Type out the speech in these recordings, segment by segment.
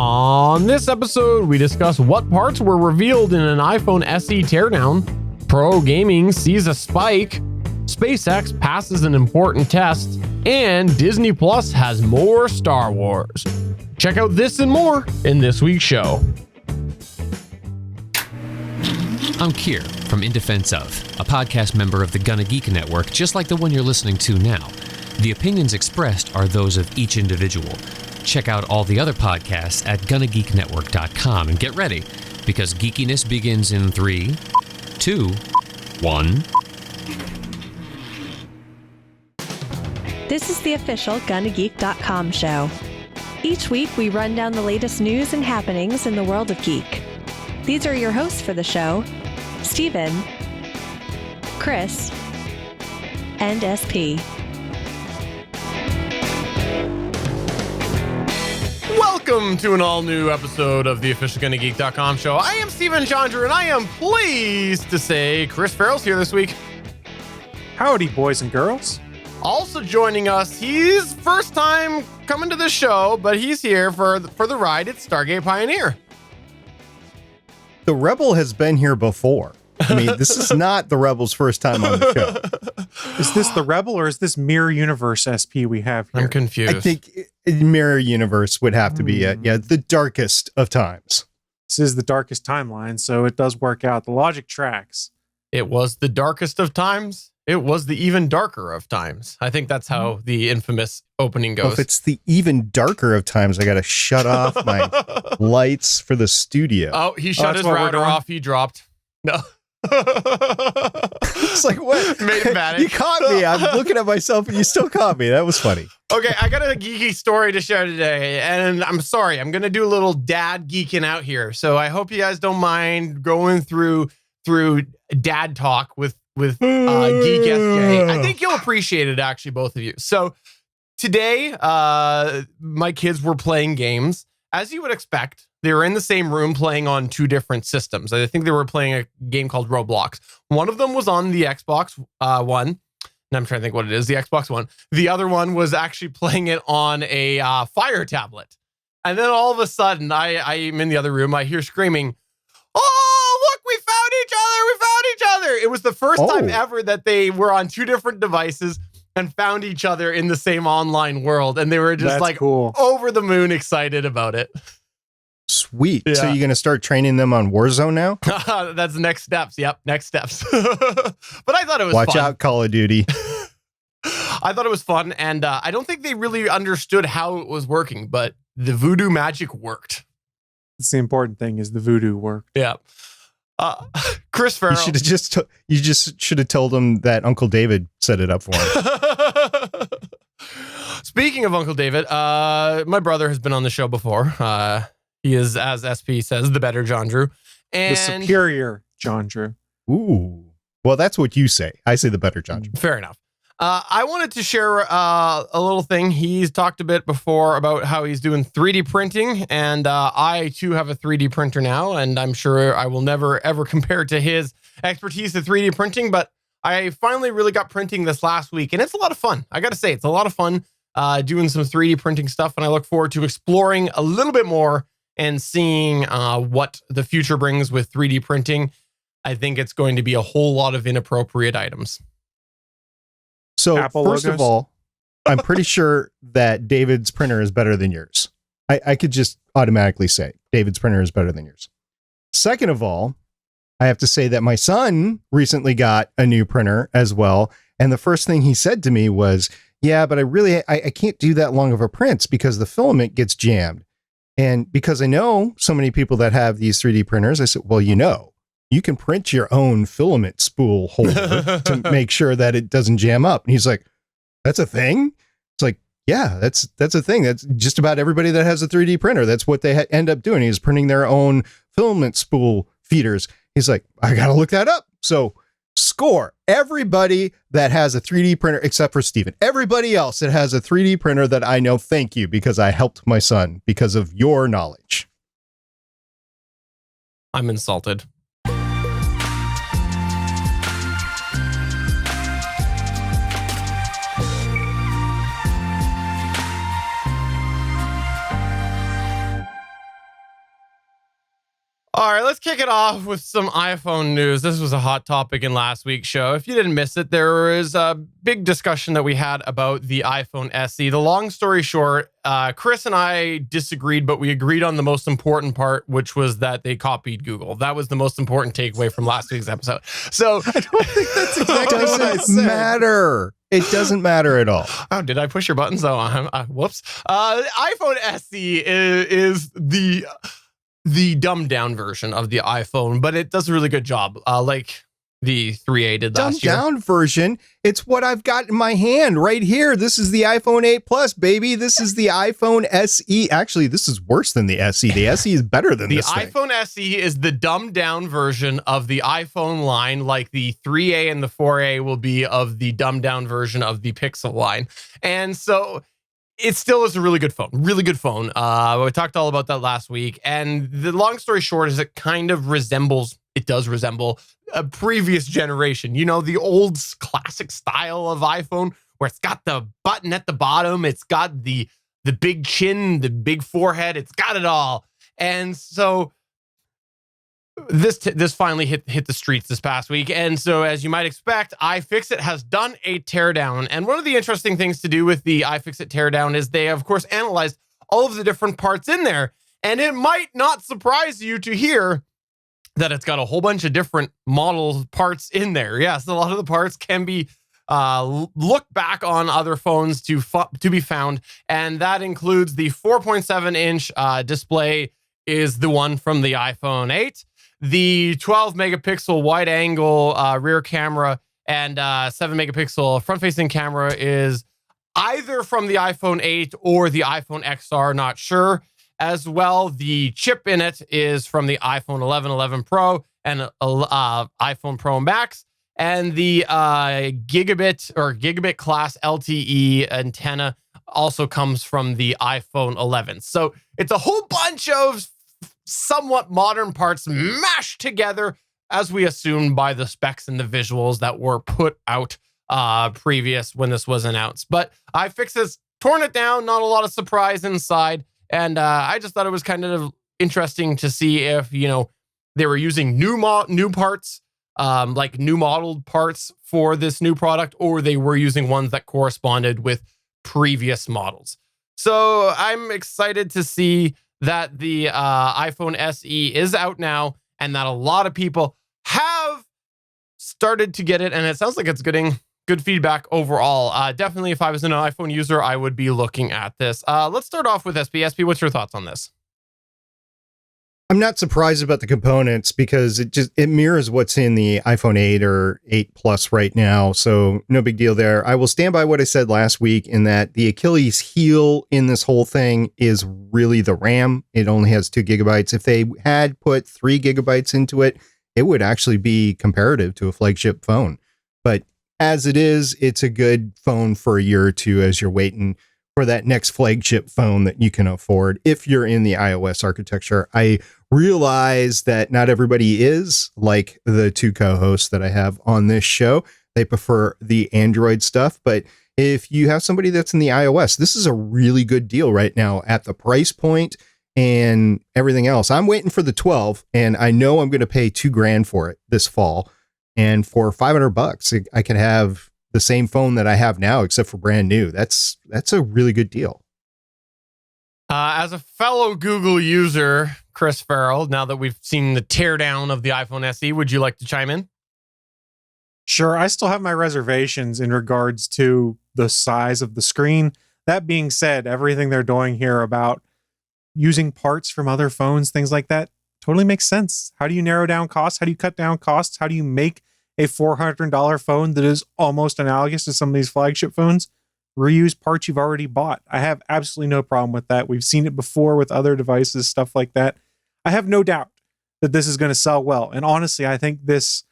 On this episode, we discuss what parts were revealed in an iPhone SE teardown, Pro Gaming sees a spike, SpaceX passes an important test, and Disney Plus has more Star Wars. Check out this and more in this week's show. I'm Kier from In Defense Of, a podcast member of the Gonna Geek Network, just like the one you're listening to now. The opinions expressed are those of each individual. Check out all the other podcasts at GonnaGeekNetwork.com and get ready, because geekiness begins in 3, 2, 1. This is the official GonnaGeek.com show. Each week, we run down the latest news and happenings in the world of geek. These are your hosts for the show, Steven, Chris, and SP. Welcome to an all-new episode of the official GonnaGeek.com show. I am Steven Chandra, and I am pleased to say Chris Farrell's here this week. Howdy, boys and girls. Also joining us, he's first time coming to the show, but he's here for the ride. It's Stargate Pioneer. The Rebel has been here before. I mean, this is not the Rebel's first time on the show. Is this the Rebel or is this Mirror Universe SP we have here? I'm confused. I think Mirror Universe would have to be it. Yeah, the darkest of times. This is the darkest timeline, so it does work out. The logic tracks. It was the darkest of times. It was the even darker of times. I think that's how the infamous opening goes. Well, if it's the even darker of times, I got to shut off my lights for the studio. Oh, he shut his router off. He dropped. No. It's like, what? Made him mad. You caught me. I'm looking at myself and you still caught me. That was funny. Okay, I got a geeky story to share today, and I'm sorry. I'm going to do a little dad geeking out here. So I hope you guys don't mind going through dad talk with Geek SJ. I think you'll appreciate it, actually, both of you. So today, my kids were playing games. As you would expect, they were in the same room playing on two different systems. I think they were playing a game called Roblox. One of them was on the Xbox One. And I'm trying to think what it is, the Xbox One. The other one was actually playing it on a Fire tablet. And then all of a sudden, I'm in the other room. I hear screaming, "Oh, look, we found each other! We found each other!" It was the first time ever that they were on two different devices and found each other in the same online world. And they were just cool. Over the moon excited about it. Sweet. Yeah. So you're going to start training them on Warzone now? That's the next steps. Yep, next steps. But I thought it was Watch fun. out, Call of Duty. I thought it was fun, and I don't think they really understood how it was working, but the voodoo magic worked. That's the important thing, is the voodoo worked. Yeah. Chris Farrell. You just should have told them that Uncle David set it up for him. Speaking of Uncle David, my brother has been on the show before. He is, as SP says, the better John Drew. And the superior John Drew. Ooh. Well, that's what you say. I say the better John Drew. Fair enough. I wanted to share a little thing. He's talked a bit before about how he's doing 3D printing, and I too have a 3D printer now, and I'm sure I will never ever compare to his expertise to 3D printing, but I finally really got printing this last week, and it's a lot of fun. I got to say, it's a lot of fun doing some 3D printing stuff, and I look forward to exploring a little bit more and seeing what the future brings with 3D printing. I think it's going to be a whole lot of inappropriate items. So Apple first logos? of all, I'm pretty sure that David's printer is better than yours. I could just automatically say David's printer is better than yours. Second of all, I have to say that my son recently got a new printer as well. And the first thing he said to me was, yeah, but I can't do that long of a prints because the filament gets jammed. And because I know so many people that have these 3D printers, I said, well, you can print your own filament spool holder to make sure that it doesn't jam up. And he's like, that's a thing? It's like, yeah, that's a thing. That's just about everybody that has a 3D printer. That's what they end up doing, is printing their own filament spool feeders. He's like, I got to look that up. So score. Everybody that has a 3D printer, except for Steven, everybody else that has a 3D printer that I know, thank you, because I helped my son because of your knowledge. I'm insulted. All right, let's kick it off with some iPhone news. This was a hot topic in last week's show. If you didn't miss it, there was a big discussion that we had about the iPhone SE. The long story short, Chris and I disagreed, but we agreed on the most important part, which was that they copied Google. That was the most important takeaway from last week's episode. So I don't think that's exactly what I doesn't said. matter. It doesn't matter at all. Oh, did I push your buttons? Oh, whoops. iPhone SE is the dumbed down version of the iPhone, but it does a really good job, like the 3A did last year. Dumbed down version. It's what I've got in my hand right here. This is the iPhone 8 Plus, baby. This is the iPhone SE. Actually, this is worse than the SE. The SE is better than this thing. The iPhone SE is the dumbed down version of the iPhone line, like the 3A and the 4A will be of the dumbed down version of the Pixel line. And so it still is a really good phone. Really good phone. We talked all about that last week. And the long story short is it does resemble a previous generation. You know, the old classic style of iPhone where it's got the button at the bottom. It's got the big chin, the big forehead. It's got it all. And so this finally hit the streets this past week. And so as you might expect, Ifixit has done a teardown. And one of the interesting things to do with the Ifixit teardown is they, of course, analyzed all of the different parts in there. And it might not surprise you to hear that it's got a whole bunch of different model parts in there. Yes, a lot of the parts can be looked back on other phones to be found. And that includes the 4.7-inch display is the one from the iPhone 8. The 12 megapixel wide angle rear camera and 7 megapixel front facing camera is either from the iPhone 8 or the iPhone XR, not sure. As well, the chip in it is from the iPhone 11, 11 Pro and iPhone Pro Max. And the gigabit class LTE antenna also comes from the iPhone 11. So it's a whole bunch of somewhat modern parts mashed together, as we assumed by the specs and the visuals that were put out previous when this was announced. But iFixit's torn it down, not a lot of surprise inside. And I just thought it was kind of interesting to see if, you know, they were using new parts, like new modeled parts for this new product, or they were using ones that corresponded with previous models. So I'm excited to see that the iPhone SE is out now and that a lot of people have started to get it. And it sounds like it's getting good feedback overall. Definitely, if I was an iPhone user, I would be looking at this. Let's start off with SP. SP, what's your thoughts on this? I'm not surprised about the components because it mirrors what's in the iPhone 8 or 8 Plus right now. So no big deal there. I will stand by what I said last week in that the Achilles heel in this whole thing is really the RAM. It only has 2 gigabytes. If they had put 3 gigabytes into it, it would actually be comparative to a flagship phone. But as it is, it's a good phone for a year or two as you're waiting for that next flagship phone that you can afford if you're in the iOS architecture. I realize that not everybody is, like the two co-hosts that I have on this show. They prefer the Android stuff, but if you have somebody that's in the iOS, this is a really good deal right now at the price point and everything else. I'm waiting for the 12 and I know I'm going to pay $2,000 for it this fall. And for $500, I can have the same phone that I have now, except for brand new. That's a really good deal. As a fellow Google user, Chris Farrell, now that we've seen the teardown of the iPhone SE, would you like to chime in? Sure. I still have my reservations in regards to the size of the screen. That being said, everything they're doing here about using parts from other phones, things like that, totally makes sense. How do you narrow down costs? How do you cut down costs? How do you make a $400 phone that is almost analogous to some of these flagship phones? Reuse parts you've already bought. I have absolutely no problem with that. We've seen it before with other devices, stuff like that. I have no doubt that this is going to sell well. And honestly, I think this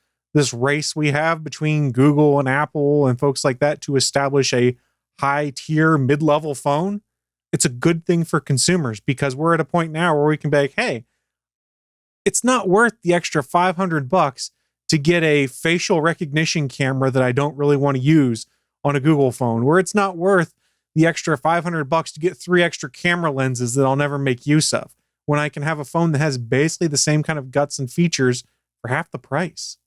race we have between Google and Apple and folks like that to establish a high tier mid-level phone, it's a good thing for consumers because we're at a point now where we can be like, hey, it's not worth the extra $500 to get a facial recognition camera that I don't really want to use on a Google phone, where it's not worth the extra $500 to get 3 extra camera lenses that I'll never make use of. when I can have a phone that has basically the same kind of guts and features for half the price?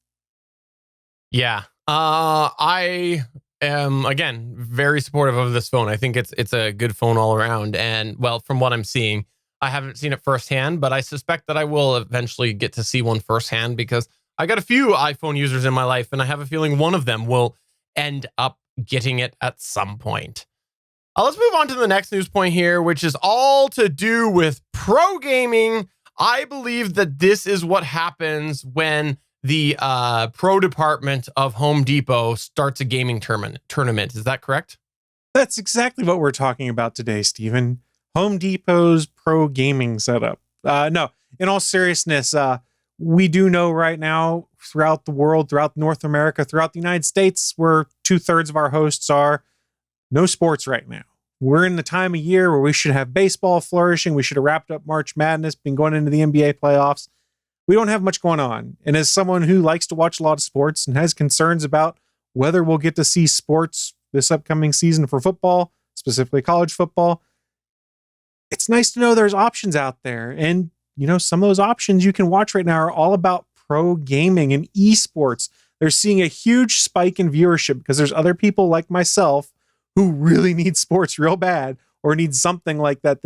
Yeah. I am, again, very supportive of this phone. I think it's a good phone all around. And well, from what I'm seeing, I haven't seen it firsthand, but I suspect that I will eventually get to see one firsthand because I got a few iPhone users in my life, and I have a feeling one of them will end up getting it at some point. Let's move on to the next news point here, which is all to do with pro gaming. I believe that this is what happens when the pro department of Home Depot starts a gaming tournament. Is that correct? That's exactly what we're talking about today, Stephen. Home Depot's pro gaming setup. No, in all seriousness, we do know right now throughout the world, throughout North America, throughout the United States, where 2/3 of our hosts are, no sports right now. We're in the time of year where we should have baseball flourishing. We should have wrapped up March Madness, been going into the NBA playoffs. We don't have much going on. And as someone who likes to watch a lot of sports and has concerns about whether we'll get to see sports this upcoming season for football, specifically college football, it's nice to know there's options out there. And, some of those options you can watch right now are all about pro gaming and esports. They're seeing a huge spike in viewership because there's other people like myself who really need sports real bad or need something like that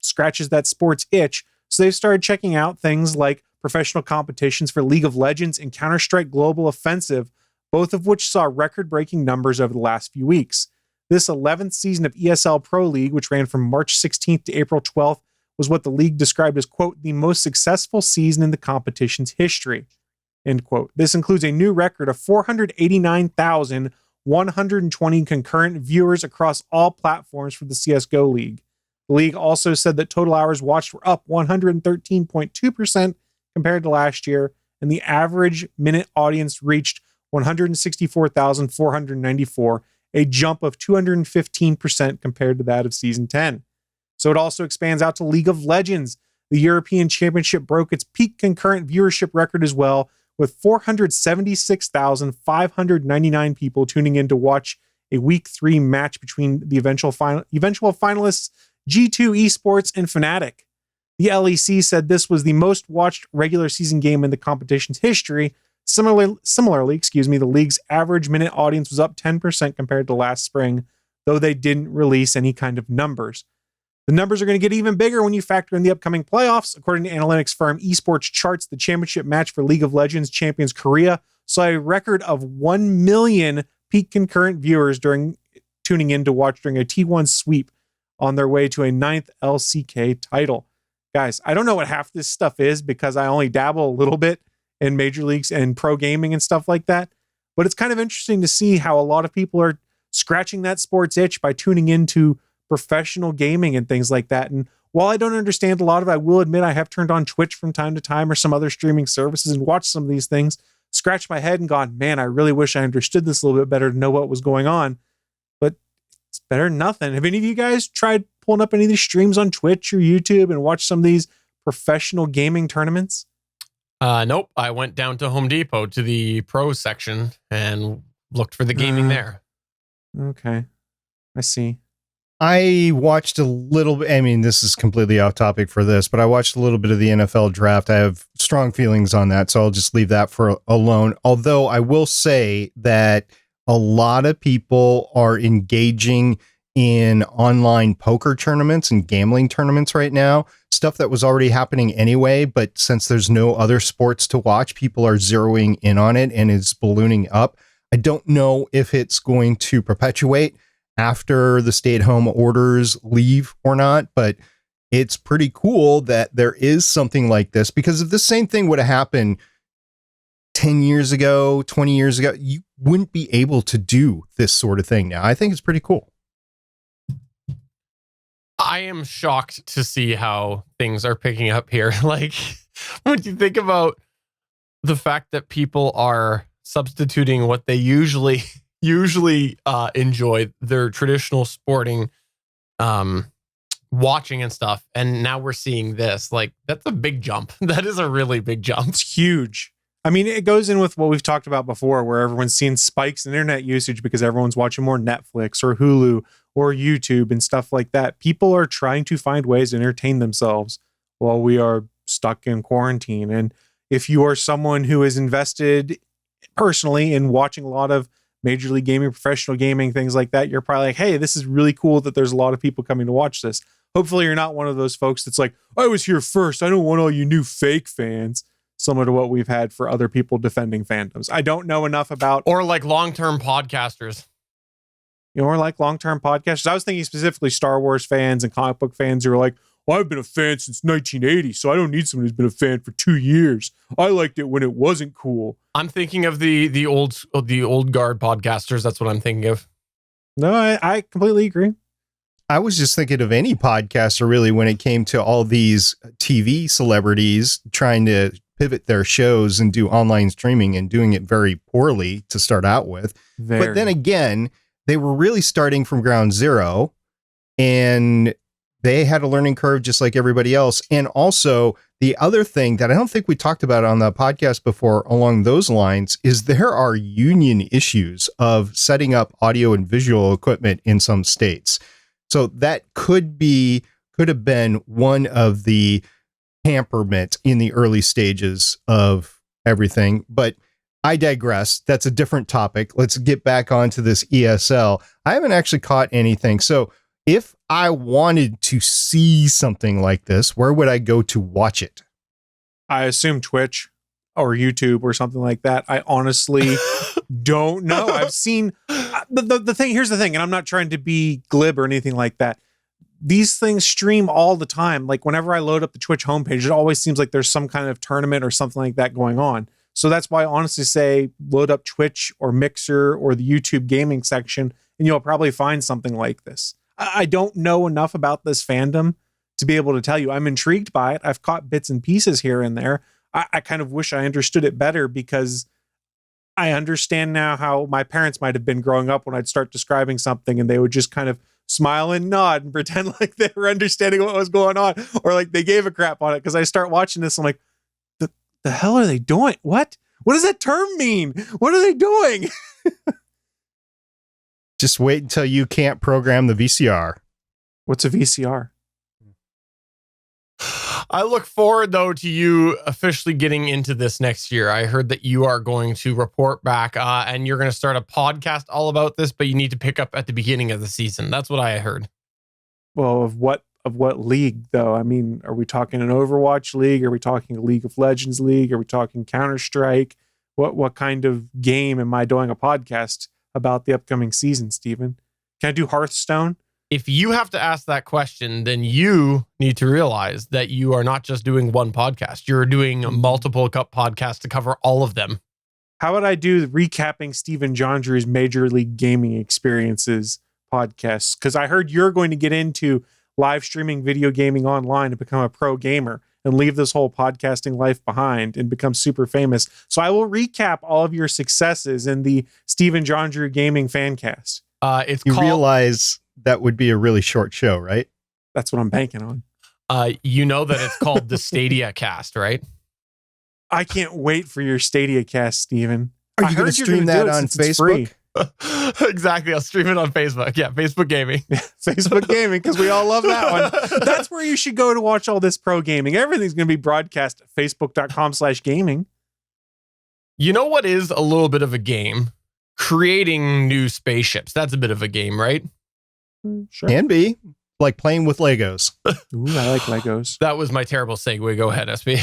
scratches that sports itch. So they've started checking out things like professional competitions for League of Legends and Counter-Strike Global Offensive, both of which saw record-breaking numbers over the last few weeks. This 11th season of ESL Pro League, which ran from March 16th to April 12th, was what the league described as, quote, the most successful season in the competition's history, end quote. This includes a new record of 489,120 concurrent viewers across all platforms for the CSGO League. The league also said that total hours watched were up 113.2% compared to last year, and the average minute audience reached 164,494, a jump of 215% compared to that of Season 10. So it also expands out to League of Legends. The European Championship broke its peak concurrent viewership record as well, with 476,599 people tuning in to watch a Week 3 match between the eventual finalists G2 Esports and Fnatic. The LEC said this was the most watched regular season game in the competition's history. Similarly, the league's average minute audience was up 10% compared to last spring, though they didn't release any kind of numbers. The numbers are going to get even bigger when you factor in the upcoming playoffs. According to analytics firm Esports Charts, the championship match for League of Legends champions Korea saw a record of 1 million peak concurrent viewers tuning in to watch during a T1 sweep on their way to a 9th LCK title. Guys, I don't know what half this stuff is because I only dabble a little bit in major leagues and pro gaming and stuff like that. But it's kind of interesting to see how a lot of people are scratching that sports itch by tuning into professional gaming and things like that. And while I don't understand a lot of it, I will admit I have turned on Twitch from time to time or some other streaming services and watched some of these things, scratched my head and gone, man, I really wish I understood this a little bit better to know what was going on. But it's better than nothing. Have any of you guys tried pulling up any of these streams on Twitch or YouTube and watched some of these professional gaming tournaments? Nope. I went down to Home Depot to the pro section and looked for the gaming there. Okay. I see. I watched a little bit. I mean, this is completely off topic for this, but I watched a little bit of the NFL draft. I have strong feelings on that, so I'll just leave that for alone. Although I will say that a lot of people are engaging in online poker tournaments and gambling tournaments right now, stuff that was already happening anyway. But since there's no other sports to watch, people are zeroing in on it and it's ballooning up. I don't know if it's going to perpetuate after the stay-at-home orders leave or not, but it's pretty cool that there is something like this, because if the same thing would have happened 10 years ago, 20 years ago, you wouldn't be able to do this sort of thing now. I think it's pretty cool. I am shocked to see how things are picking up here. Like, when you think about the fact that people are substituting what they usually enjoy, their traditional sporting watching and stuff, and now we're seeing this, like, that's a big jump. That is a really big jump. It's huge. I mean, it goes in with what we've talked about before, where everyone's seeing spikes in internet usage because everyone's watching more Netflix or Hulu or YouTube and stuff like that. People are trying to find ways to entertain themselves while we are stuck in quarantine. And if you are someone who is invested personally in watching a lot of Major League Gaming, professional gaming, things like that, you're probably like, hey, this is really cool that there's a lot of people coming to watch this. Hopefully you're not one of those folks that's like, I was here first. I don't want all you new fake fans, similar to what we've had for other people defending fandoms. I don't know enough about... Or like long-term podcasters. Or like long-term podcasters. I was thinking specifically Star Wars fans and comic book fans who are like, well, I've been a fan since 1980, so I don't need someone who's been a fan for 2 years. I liked it when it wasn't cool. I'm thinking of the old guard podcasters. That's what I'm thinking of. No, I completely agree. I was just thinking of any podcaster really when it came to all these TV celebrities trying to pivot their shows and do online streaming and doing it very poorly to start out with. But then again, they were really starting from ground zero, and they had a learning curve just like everybody else. And also the other thing that I don't think we talked about on the podcast before along those lines is there are union issues of setting up audio and visual equipment in some states. So that could have been one of the hamperment in the early stages of everything. But I digress. That's a different topic. Let's get back onto this ESL. I haven't actually caught anything. So if I wanted to see something like this, where would I go to watch it? I assume Twitch or YouTube or something like that. I honestly don't know. I've seen the thing. Here's the thing, and I'm not trying to be glib or anything like that. These things stream all the time. Like whenever I load up the Twitch homepage, it always seems like there's some kind of tournament or something like that going on. So that's why I honestly say load up Twitch or Mixer or the YouTube gaming section, and you'll probably find something like this. I don't know enough about this fandom to be able to tell you. I'm intrigued by it. I've caught bits and pieces here and there. I kind of wish I understood it better, because I understand now how my parents might have been growing up when I'd start describing something and they would just kind of smile and nod and pretend like they were understanding what was going on, or like they gave a crap on it. Because I start watching this, I'm like, the hell are they doing? What does that term mean? What are they doing? Just wait until you can't program the VCR. What's a VCR? I look forward, though, to you officially getting into this next year. I heard that you are going to report back and you're going to start a podcast all about this, but you need to pick up at the beginning of the season. That's what I heard. Well, of what league, though? I mean, are we talking an Overwatch league? Are we talking a League of Legends league? Are we talking Counter-Strike? What kind of game am I doing a podcast about the upcoming season, Steven? Can I do Hearthstone? If you have to ask that question, then you need to realize that you are not just doing one podcast. You're doing multiple podcasts to cover all of them. How would I do recapping Steven Jondrew's Major League Gaming experiences podcasts? Because I heard you're going to get into live streaming video gaming online and become a pro gamer and leave this whole podcasting life behind and become super famous. So I will recap all of your successes in the Steven Jondrew Gaming Fancast. You realize that would be a really short show, right? That's what I'm banking on. You know that it's called the Stadia Cast, right? I can't wait for your Stadia Cast, Steven. Are you going to stream that on Facebook? Exactly. I'll stream it on Facebook. Yeah, Facebook Gaming. Facebook Gaming, because we all love that one. That's where you should go to watch all this pro gaming. Everything's going to be broadcast at facebook.com/gaming. You know what is a little bit of a game? Creating new spaceships. That's a bit of a game, right? Sure. Can be. Like playing with Legos. Ooh, I like Legos. That was my terrible segue. Go ahead, SB.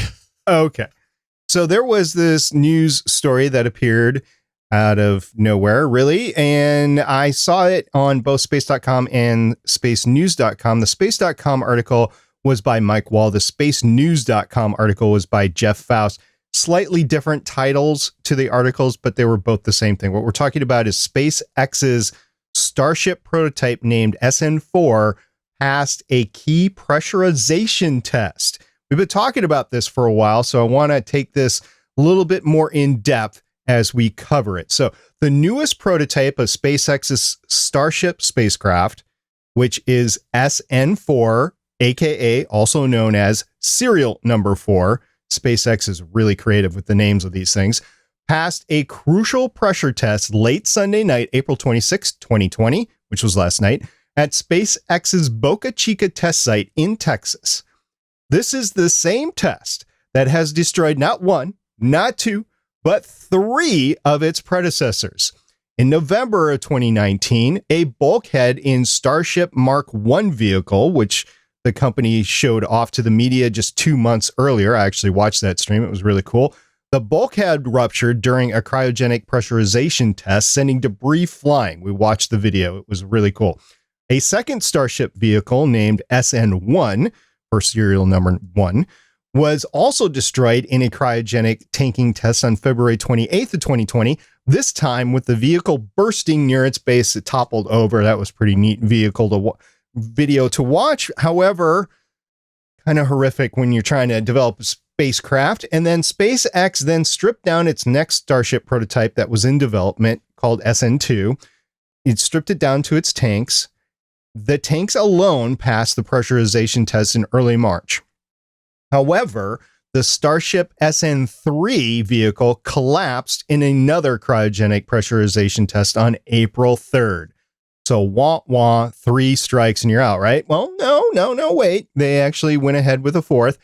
Okay. So there was this news story that appeared out of nowhere, really. And I saw it on both space.com and spacenews.com. The space.com article was by Mike Wall. The spacenews.com article was by Jeff Faust. Slightly different titles to the articles, but they were both the same thing. What we're talking about is SpaceX's Starship Prototype named SN4 passed a key pressurization test. We've been talking about this for a while, so I want to take this a little bit more in depth as we cover it. So the newest prototype of SpaceX's Starship spacecraft, which is SN4, aka also known as serial number 4, SpaceX is really creative with the names of these things, passed a crucial pressure test late Sunday night, April 26, 2020, which was last night, at SpaceX's Boca Chica test site in Texas. This is the same test that has destroyed not one, not two, but three of its predecessors. In November of 2019, a bulkhead in Starship Mark I vehicle, which the company showed off to the media just 2 months earlier. I actually watched that stream. It was really cool. The bulkhead ruptured during a cryogenic pressurization test, sending debris flying. We watched the video. It was really cool. A second Starship vehicle named SN1, for serial number 1, was also destroyed in a cryogenic tanking test on February 28th of 2020, this time with the vehicle bursting near its base. It toppled over. That was pretty neat video to watch. However, kind of horrific when you're trying to develop a spacecraft. And then SpaceX then stripped down its next Starship prototype that was in development called SN2. It stripped it down to its tanks. The tanks alone passed the pressurization test in early March. However, the Starship SN3 vehicle collapsed in another cryogenic pressurization test on April 3rd. So, wah, 3 strikes and you're out, right? Well, no, wait. They actually went ahead with a fourth.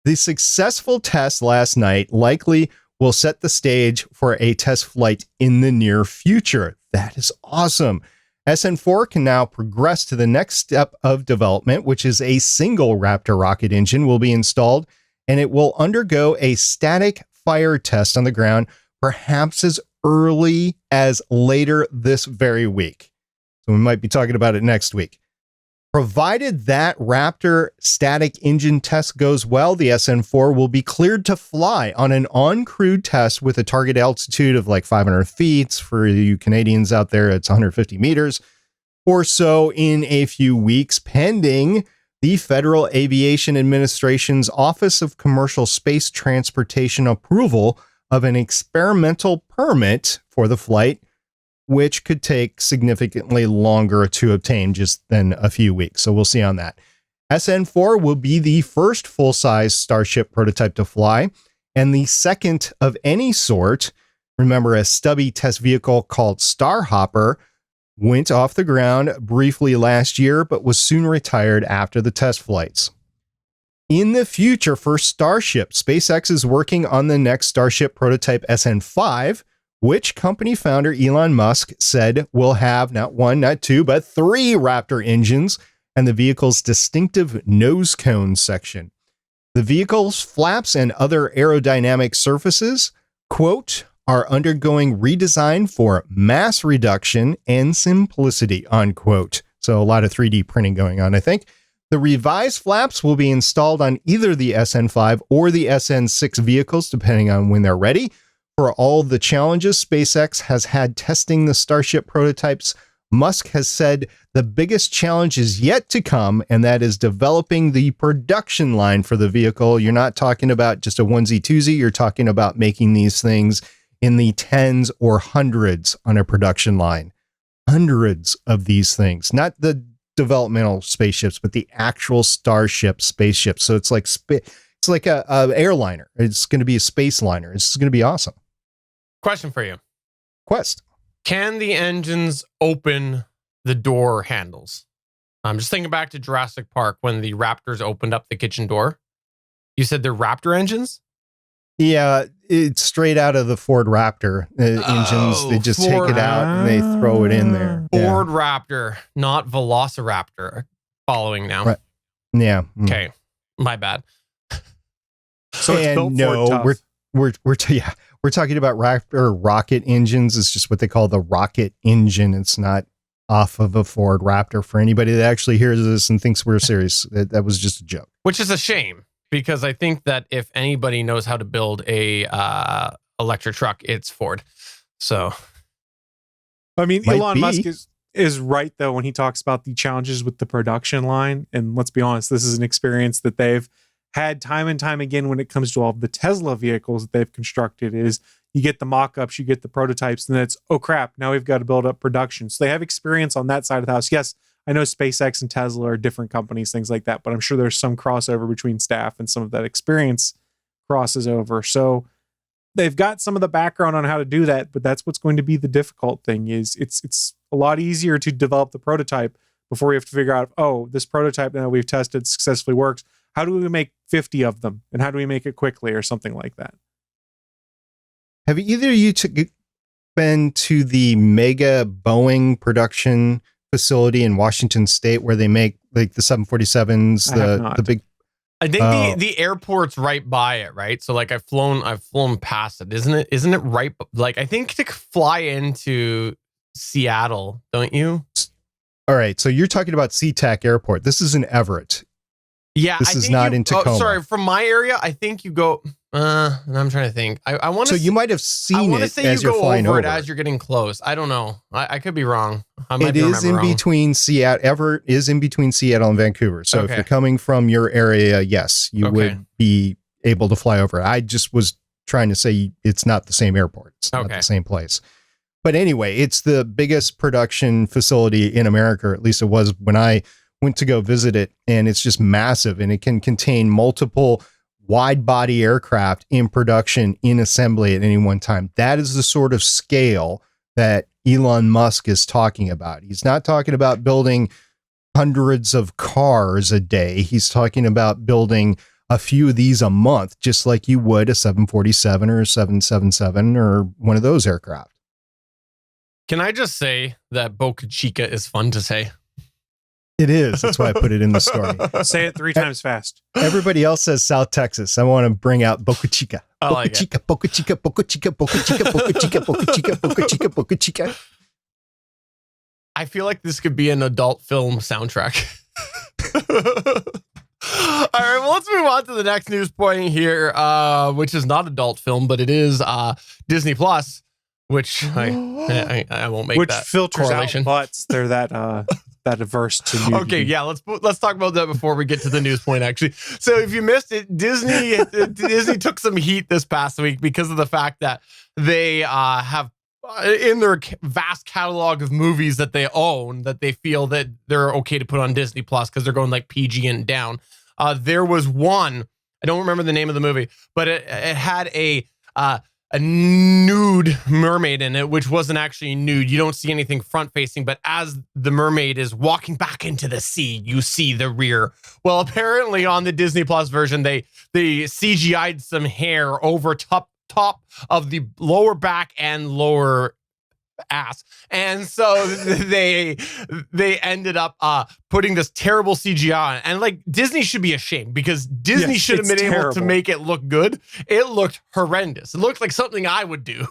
The successful test last night likely will set the stage for a test flight in the near future. That is awesome. SN4 can now progress to the next step of development, which is a single Raptor rocket engine will be installed, and it will undergo a static fire test on the ground, perhaps as early as later this very week. So we might be talking about it next week. Provided that Raptor static engine test goes well, the SN4 will be cleared to fly on an uncrewed test with a target altitude of like 500 feet. For you Canadians out there, it's 150 meters or so in a few weeks, pending the Federal Aviation Administration's Office of Commercial Space Transportation approval of an experimental permit for the flight, which could take significantly longer to obtain just than a few weeks. So we'll see on that. SN4 will be the first full-size Starship prototype to fly, and the second of any sort. Remember, a stubby test vehicle called Starhopper went off the ground briefly last year, but was soon retired after the test flights. In the future for Starship, SpaceX is working on the next Starship prototype SN5, which company founder Elon Musk said will have not one, not two, but 3 Raptor engines and the vehicle's distinctive nose cone section. The vehicle's flaps and other aerodynamic surfaces, quote, are undergoing redesign for mass reduction and simplicity, unquote. So a lot of 3D printing going on, I think. The revised flaps will be installed on either the SN5 or the SN6 vehicles, depending on when they're ready. For all the challenges SpaceX has had testing the Starship prototypes, Musk has said the biggest challenge is yet to come, and that is developing the production line for the vehicle. You're not talking about just a onesie-twosie. You're talking about making these things in the tens or hundreds on a production line. Hundreds of these things, not the developmental spaceships, but the actual Starship spaceships. So it's like it's like a airliner. It's going to be a space liner. It's going to be awesome. Question for you. Quest. Can the engines open the door handles? I'm just thinking back to Jurassic Park when the Raptors opened up the kitchen door. You said they're Raptor engines? Yeah, it's straight out of the Ford Raptor engines. They just take it out and they throw it in there. Ford Raptor, not Velociraptor. Following now. Right. Yeah. Okay. My bad. So it's built no, for tough. We're talking about Raptor rocket engines. It's just what they call the rocket engine. It's not off of a Ford Raptor. For anybody that actually hears this and thinks we're serious, that was just a joke. Which is a shame, because I think that if anybody knows how to build a electric truck, it's Ford. So, I mean, Might Elon be. Musk is right though when he talks about the challenges with the production line. And let's be honest, this is an experience that they've had time and time again when it comes to all of the Tesla vehicles that they've constructed. Is you get the mock-ups, you get the prototypes, and then it's, oh crap, now we've got to build up production. So they have experience on that side of the house. Yes, I know SpaceX and Tesla are different companies, things like that, but I'm sure there's some crossover between staff and some of that experience crosses over. So they've got some of the background on how to do that, but that's what's going to be the difficult thing. Is it's a lot easier to develop the prototype before we have to figure out, oh, this prototype now we've tested successfully works. How do we make 50 of them, and how do we make it quickly or something like that. Have either of you been to the mega Boeing production facility in Washington State where they make like the 747s, the big? I think the airport's right by it, right? So like I've flown past it. Isn't it right? Like I think to fly into Seattle, don't you? All right. So you're talking about SeaTac Airport. This is in Everett. Yeah. This is not in Tacoma. Oh, sorry. From my area, I think you go, I'm trying to think. I want to. So you might have seen it as you're flying over it as you're getting close. I don't know. I could be wrong. It is in between Seattle. Everett is in between Seattle and Vancouver. So if you're coming from your area, yes, you would be able to fly over. I just was trying to say it's not the same airport. It's not the same place. But anyway, it's the biggest production facility in America, or at least it was when I went to go visit it. And it's just massive, and it can contain multiple wide body aircraft in production in assembly at any one time. That is the sort of scale that Elon Musk is talking about. He's not talking about building hundreds of cars a day. He's talking about building a few of these a month, just like you would a 747 or a 777 or one of those aircraft. Can I just say that Boca Chica is fun to say? It is. That's why I put it in the story. Say it 3 times fast. Everybody else says South Texas. I want to bring out Boca Chica. Boca Chica, Boca Chica, Boca Chica, Boca Chica, Boca Chica, Boca Chica, Boca Chica, Boca Chica. I feel like this could be an adult film soundtrack. All right, well, let's move on to the next news point here, which is not adult film, but it is Disney Plus, which I won't make that filters correlation. Out butts. They're that averse to nudity. Okay, yeah, let's talk about that before we get to the news point, actually. So if you missed it, Disney took some heat this past week because of the fact that they have in their vast catalog of movies that they own, that they feel that they're okay to put on Disney Plus because they're going like PG and down. There was one, I don't remember the name of the movie, but it had a nude mermaid in it, which wasn't actually nude. You don't see anything front facing, but as the mermaid is walking back into the sea, you see the rear. Well, apparently on the Disney Plus version, they CGI'd some hair over top of the lower back and lower ass, and so they ended up putting this terrible CGI on. And like, Disney should be ashamed, because Disney should have been able to make it look good. It looked horrendous. It looked like something I would do.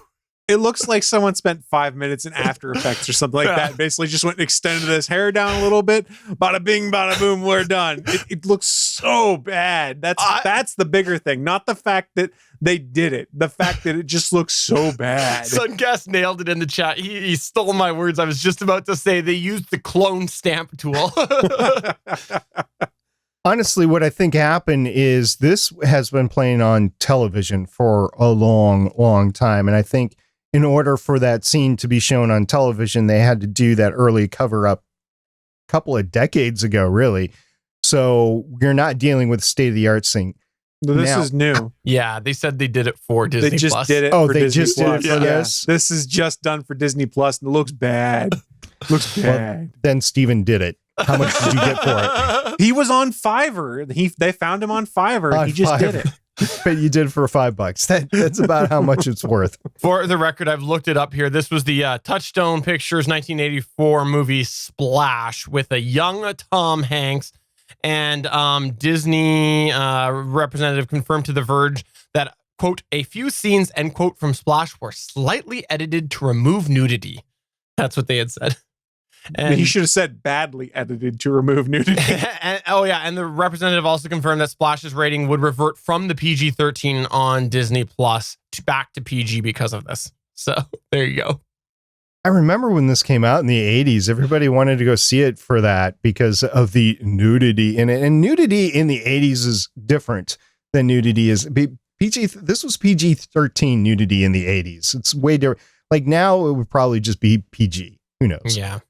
It looks like someone spent 5 minutes in After Effects or something like that. Basically just went and extended his hair down a little bit. Bada bing, bada boom, we're done. It looks so bad. That's the bigger thing. Not the fact that they did it. The fact that it just looks so bad. Suncast nailed it in the chat. He stole my words. I was just about to say they used the clone stamp tool. Honestly, what I think happened is this has been playing on television for a long, long time. And I think in order for that scene to be shown on television, they had to do that early cover up a couple of decades ago, really. So you're not dealing with state of the art thing. This is new. Yeah, they said they did it for Disney Plus. They just did it for Disney just Plus. did it for this? This is just done for Disney Plus, and it looks bad. Looks bad. Well, then Steven did it. How much did you get for it? He was on Fiverr. They found him on Fiverr. He just did it. But you did for $5. That's about how much it's worth. For the record, I've looked it up here. This was the Touchstone Pictures 1984 movie Splash with a young Tom Hanks, and Disney representative confirmed to The Verge that, quote, a few scenes, end quote, from Splash were slightly edited to remove nudity. That's what they had said. And he should have said badly edited to remove nudity. And the representative also confirmed that Splash's rating would revert from the PG-13 on Disney Plus back to PG because of this. So there you go. I remember when this came out in the 80s, everybody wanted to go see it for that because of the nudity in it. And nudity in the 80s is different than nudity is PG. This was PG-13 nudity in the 80s. It's way different. Like now it would probably just be PG. Who knows? Yeah.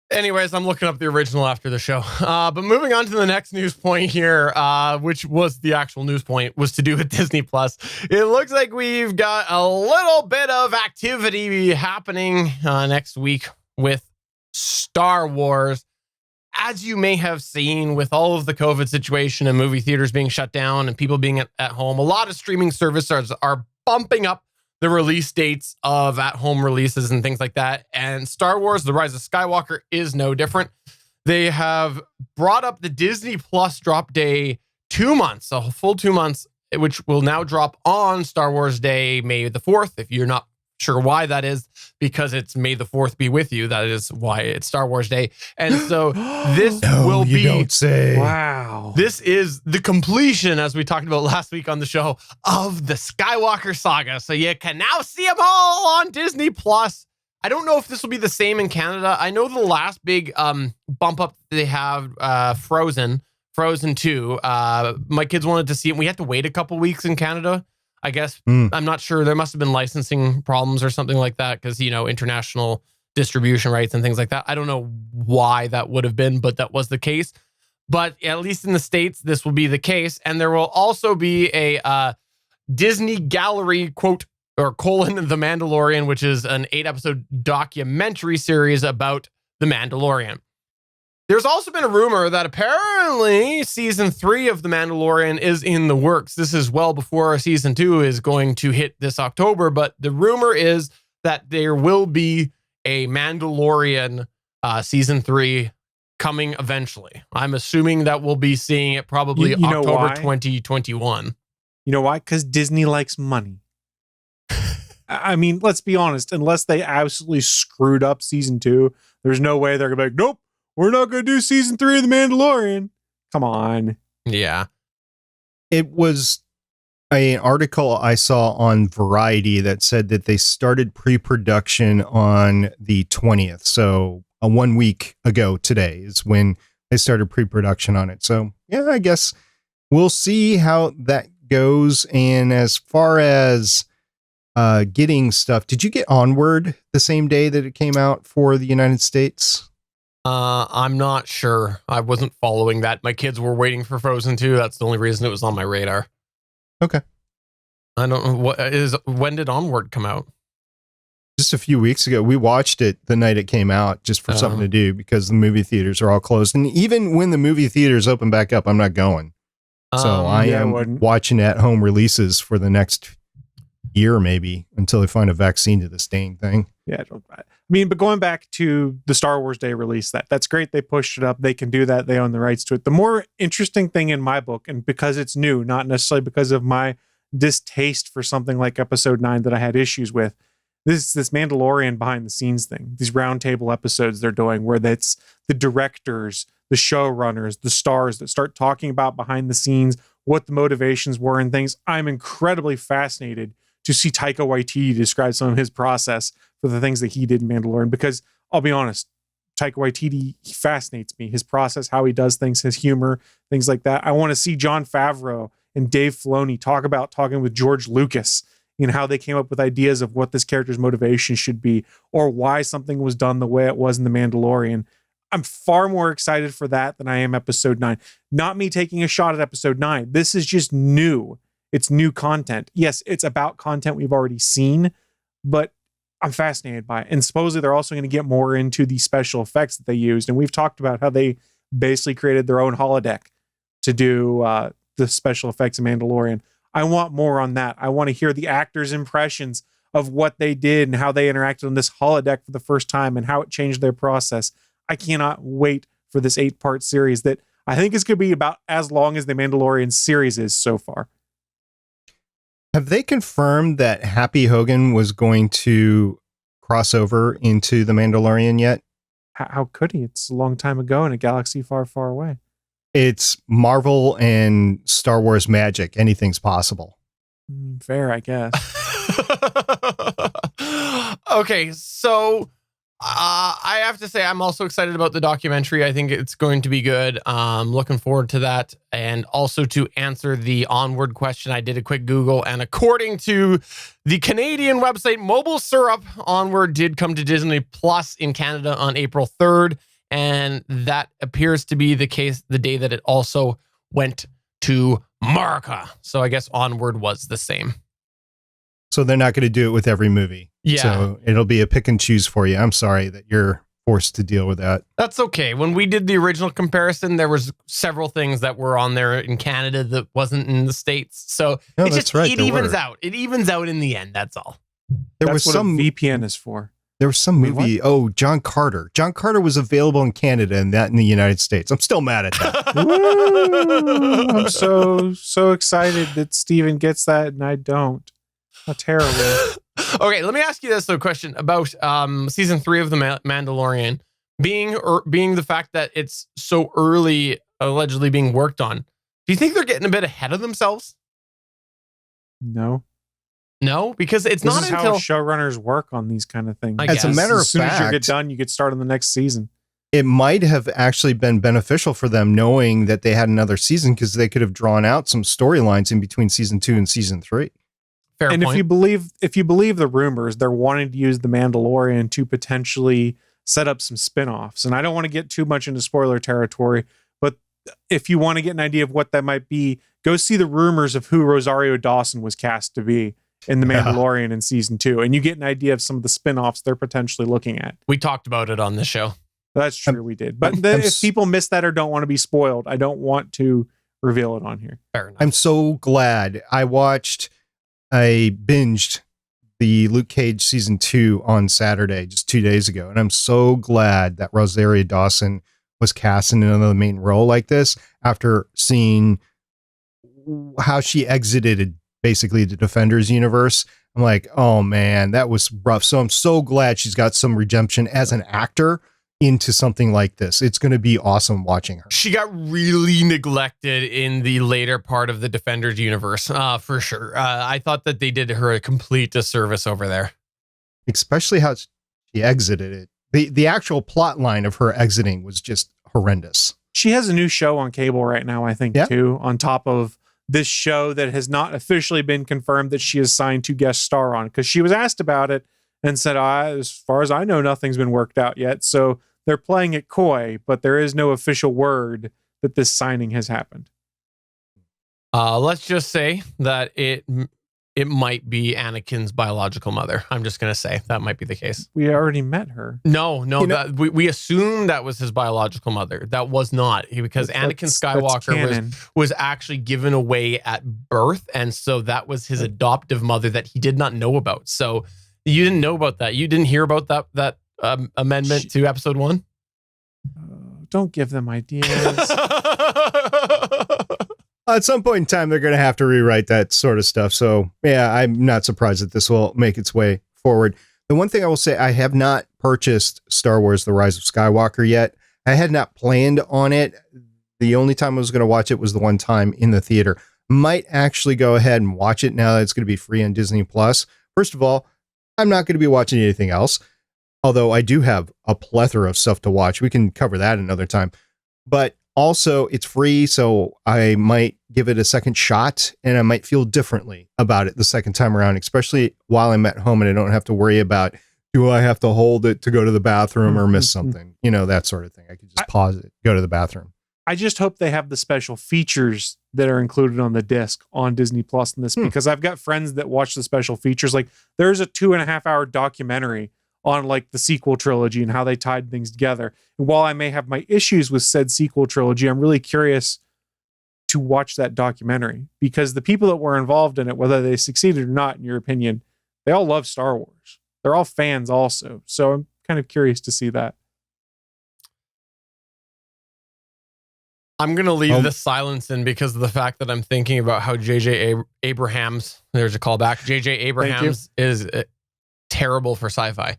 Anyways, I'm looking up the original after the show. But moving on to the next news point here, which was the actual news point, was to do with Disney Plus. It looks like we've got a little bit of activity happening next week with Star Wars. as you may have seen with all of the COVID situation and movie theaters being shut down and people being at home, a lot of streaming services are bumping up the release dates of at-home releases and things like that. And Star Wars: The Rise of Skywalker is no different. They have brought up the Disney Plus drop day 2 months, a full 2 months, which will now drop on Star Wars Day, May the 4th. If you're not sure why that is, because it's May the 4th be with you. That is why it's Star Wars Day. And so this will be, don't say. Wow. this is the completion, as we talked about last week on the show, of the Skywalker saga. So you can now see them all on Disney Plus. I don't know if this will be the same in Canada. I know the last big bump up they have, Frozen 2. My kids wanted to see it. We had to wait a couple weeks in Canada, I guess. I'm not sure. There must have been licensing problems or something like that because, international distribution rights and things like that. I don't know why that would have been, but that was the case. But at least in the States, this will be the case. And there will also be a Disney Gallery, quote, or colon, The Mandalorian, which is an 8-episode documentary series about The Mandalorian. There's also been a rumor that apparently season 3 of The Mandalorian is in the works. This is well before season 2 is going to hit this October, but the rumor is that there will be a Mandalorian season 3 coming eventually. I'm assuming that we'll be seeing it probably October 2021. You know why? Because Disney likes money. I mean, let's be honest. Unless they absolutely screwed up season 2, there's no way they're going to be like, nope, we're not going to do season 3 of The Mandalorian. Come on. Yeah. It was an article I saw on Variety that said that they started pre-production on the 20th. So 1 week ago today is when they started pre-production on it. So yeah, I guess we'll see how that goes. And as far as getting stuff, did you get Onward the same day that it came out for the United States? I'm not sure. I wasn't following that. My kids were waiting for Frozen 2. That's the only reason it was on my radar. Okay. I don't know when did Onward come out? Just a few weeks ago. We watched it the night it came out just for something to do because the movie theaters are all closed. And even when the movie theaters open back up, I'm not going. So I am watching at-home releases for the next year, maybe, until they find a vaccine to this dang thing. Yeah, I mean, but going back to the Star Wars Day release, that's great. They pushed it up. They can do that. They own the rights to it. The more interesting thing in my book, and because it's new, not necessarily because of my distaste for something like Episode 9 that I had issues with, this Mandalorian behind the scenes thing, these roundtable episodes they're doing where that's the directors, the showrunners, the stars that start talking about behind the scenes, what the motivations were and things. I'm incredibly fascinated to see Taika Waititi describe some of his process for the things that he did in Mandalorian, because I'll be honest, Taika Waititi, he fascinates me. His process, how he does things, his humor, things like that. I want to see Jon Favreau and Dave Filoni talking with George Lucas and how they came up with ideas of what this character's motivation should be or why something was done the way it was in The Mandalorian. I'm far more excited for that than I am Episode 9. Not me taking a shot at Episode 9. This is just new. It's new content. Yes, it's about content we've already seen, but I'm fascinated by it. And supposedly they're also going to get more into the special effects that they used. And we've talked about how they basically created their own holodeck to do the special effects of Mandalorian. I want more on that. I want to hear the actors' impressions of what they did and how they interacted on this holodeck for the first time and how it changed their process. I cannot wait for this 8-part series that I think is going to be about as long as the Mandalorian series is so far. Have they confirmed that Happy Hogan was going to cross over into The Mandalorian yet? How could he? It's a long time ago in a galaxy far, far away. It's Marvel and Star Wars magic. Anything's possible. Fair, I guess. Okay, so I have to say I'm also excited about the documentary. I think it's going to be good. Looking forward to that. And also to answer the Onward question, I did a quick Google, and according to the Canadian website Mobile Syrup, Onward did come to Disney Plus in Canada on April 3rd. And that appears to be the case the day that it also went to America. So I guess Onward was the same. So they're not going to do it with every movie. Yeah. So it'll be a pick and choose for you. I'm sorry that you're forced to deal with that. That's okay. When we did the original comparison, there was several things that were on there in Canada that wasn't in the States. So No, it that's just right, it there evens were. out. It evens out in the end. That's all. There That's was what some a VPN is for. There was some Wait, movie. Oh, John Carter. John Carter was available in Canada and that in the United States. I'm still mad at that. Woo! I'm so excited that Steven gets that and I don't. How terrible. Okay, let me ask you this though, question about season 3 of the Mandalorian being the fact that it's so early, allegedly being worked on. Do you think they're getting a bit ahead of themselves? No. No, because it's This not is until how showrunners work on these kind of things. I As a guess. matter of As soon as you get fact, done, you get started on the next season. it might have actually been beneficial for them knowing that they had another season because they could have drawn out some storylines in between season 2 and season 3. fair And point. if you believe the rumors, they're wanting to use the Mandalorian to potentially set up some spin-offs. And I don't want to get too much into spoiler territory, but if you want to get an idea of what that might be, go see the rumors of who Rosario Dawson was cast to be in The Mandalorian in season 2, and you get an idea of some of the spin-offs they're potentially looking at. We talked about it on this show. That's true, we did. But if people miss that or don't want to be spoiled, I don't want to reveal it on here. Fair enough. I'm so glad I binged the Luke Cage season 2 on Saturday, just 2 days ago. And I'm so glad that Rosario Dawson was cast in another main role like this after seeing how she exited basically the Defenders universe. I'm like, oh man, that was rough. So I'm so glad she's got some redemption as an actor into something like this. It's going to be awesome watching her. She got really neglected in the later part of the Defenders universe, for sure. I thought that they did her a complete disservice over there. Especially how she exited it. The actual plot line of her exiting was just horrendous. She has a new show on cable right now, I think, too, on top of this show that has not officially been confirmed that she is signed to guest star on, because she was asked about it and said, as far as I know, nothing's been worked out yet. So they're playing it coy, but there is no official word that this signing has happened. Let's just say that it might be Anakin's biological mother. I'm just going to say that might be the case. We already met her. No, we assumed that was his biological mother. That was not, because Anakin Skywalker was actually given away at birth. And so that was his adoptive mother that he did not know about. So you didn't know about that. You didn't hear about that amendment to episode 1? Don't give them ideas. At some point in time, they're going to have to rewrite that sort of stuff. So, yeah, I'm not surprised that this will make its way forward. The one thing I will say, I have not purchased Star Wars The Rise of Skywalker yet. I had not planned on it. The only time I was going to watch it was the one time in the theater. Might actually go ahead and watch it now that it's going to be free on Disney+. First of all, I'm not going to be watching anything else, although I do have a plethora of stuff to watch. We can cover that another time. But also, it's free, so I might give it a second shot, and I might feel differently about it the second time around, especially while I'm at home and I don't have to worry about, do I have to hold it to go to the bathroom or miss something? You know, that sort of thing. I could just pause it, go to the bathroom. I just hope they have the special features that are included on the disc on Disney Plus in this, because I've got friends that watch the special features. Like, there's a 2.5-hour documentary on like the sequel trilogy and how they tied things together. And while I may have my issues with said sequel trilogy, I'm really curious to watch that documentary, because the people that were involved in it, whether they succeeded or not, in your opinion, they all love Star Wars. They're all fans also. So I'm kind of curious to see that. I'm going to leave the silence in because of the fact that I'm thinking about how J.J. Abrams, there's a callback, J.J. Abrams is terrible for sci-fi.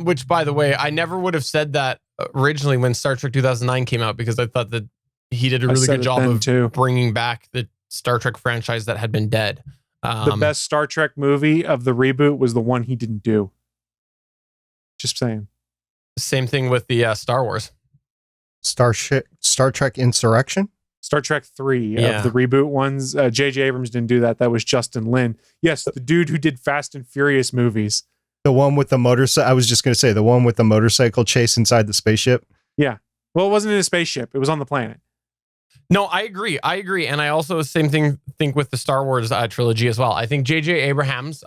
Which, by the way, I never would have said that originally when Star Trek 2009 came out, because I thought that he did a really good job of bringing back the Star Trek franchise that had been dead. The best Star Trek movie of the reboot was the one he didn't do. Just saying. Same thing with the Star Wars. Star Trek Insurrection? Star Trek 3 of the reboot ones. J.J. Abrams didn't do that. That was Justin Lin. Yes, the dude who did Fast and Furious movies. The one with the motorcycle. I was just going to say the one with the motorcycle chase inside the spaceship. Yeah. Well, it wasn't in a spaceship. It was on the planet. No, I agree. And I also, same thing, think with the Star Wars trilogy as well. I think J.J. Abrams,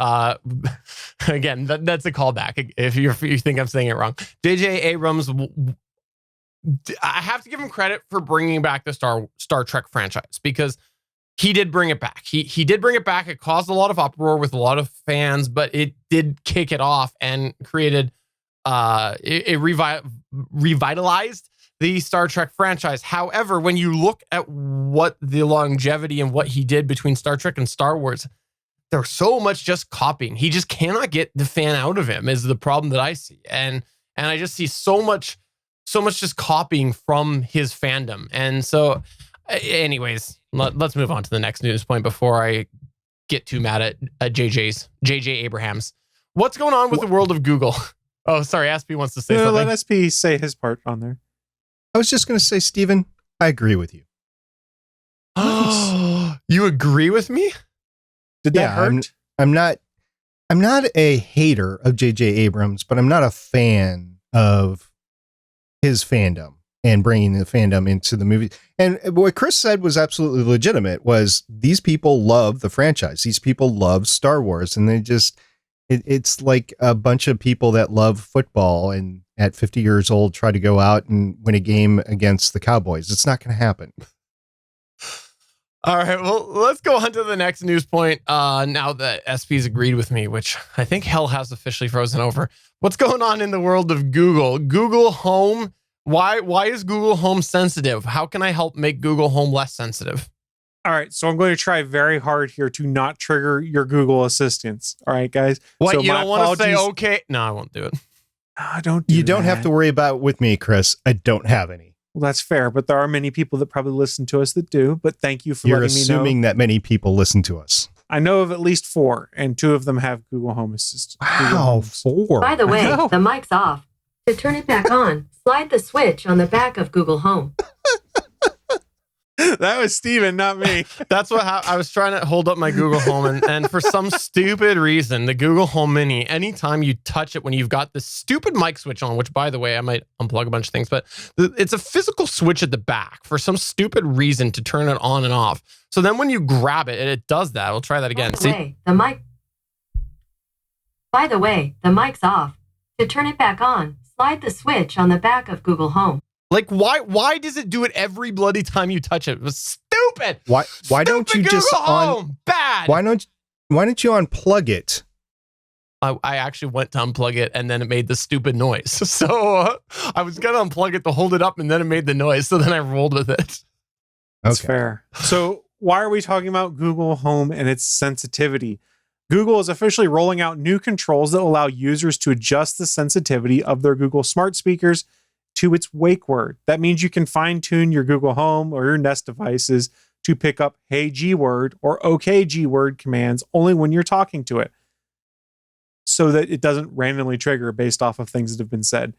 again, that's a callback if you think I'm saying it wrong. J.J. Abrams, I have to give him credit for bringing back the Star Trek franchise, because he did bring it back. He did bring it back. It caused a lot of uproar with a lot of fans, but it did kick it off and created, it revitalized the Star Trek franchise. However, when you look at what the longevity and what he did between Star Trek and Star Wars, there's so much just copying. He just cannot get the fan out of him is the problem that I see. And I just see so much just copying from his fandom. And so anyways, let's move on to the next news point before I get too mad at J.J. Abrams. What's going on with the world of Google? Oh, sorry. SP wants to say something. Let SP say his part on there. I was just going to say, Steven, I agree with you. You agree with me? Did that hurt? I'm not a hater of J.J. Abrams, but I'm not a fan of his fandom and bringing the fandom into the movie. And what Chris said was absolutely legitimate, was these people love the franchise. These people love Star Wars, and they just, it's like a bunch of people that love football and at 50 years old try to go out and win a game against the Cowboys. It's not going to happen. All right, well, let's go on to the next news point now that SP's agreed with me, which I think hell has officially frozen over. What's going on in the world of Google? Google Home. Why is Google Home sensitive? How can I help make Google Home less sensitive? All right, so I'm going to try very hard here to not trigger your Google assistants. All right, guys. What, so you don't want to say okay? No, I won't do it. You don't have to worry about it with me, Chris. I don't have any. Well, that's fair, but there are many people that probably listen to us that do. But thank you for You're letting me know. You're assuming that many people listen to us. I know of at least 4, and 2 of them have Google Home Assistant. Wow, 4. By the way, the mic's off. To turn it back on, slide the switch on the back of Google Home. That was Steven, not me. That's what I was trying to hold up my Google Home, and for some stupid reason, the Google Home Mini, anytime you touch it when you've got the stupid mic switch on, which by the way, I might unplug a bunch of things, but it's a physical switch at the back for some stupid reason to turn it on and off. So then when you grab it, it does that. We'll try that again. By the way, the mic's off. To turn it back on, slide the switch on the back of Google Home. Like, why does it do it every bloody time you touch it? It was stupid. Why don't you Google just Home. Bad. Why don't you unplug it? I actually went to unplug it, and then it made the stupid noise. So I was gonna unplug it to hold it up, and then it made the noise. So then I rolled with it. That's fair. So why are we talking about Google Home and its sensitivity? Google is officially rolling out new controls that will allow users to adjust the sensitivity of their Google smart speakers to its wake word. That means you can fine-tune your Google Home or your Nest devices to pick up Hey G Word or OK G Word commands only when you're talking to it, so that it doesn't randomly trigger based off of things that have been said.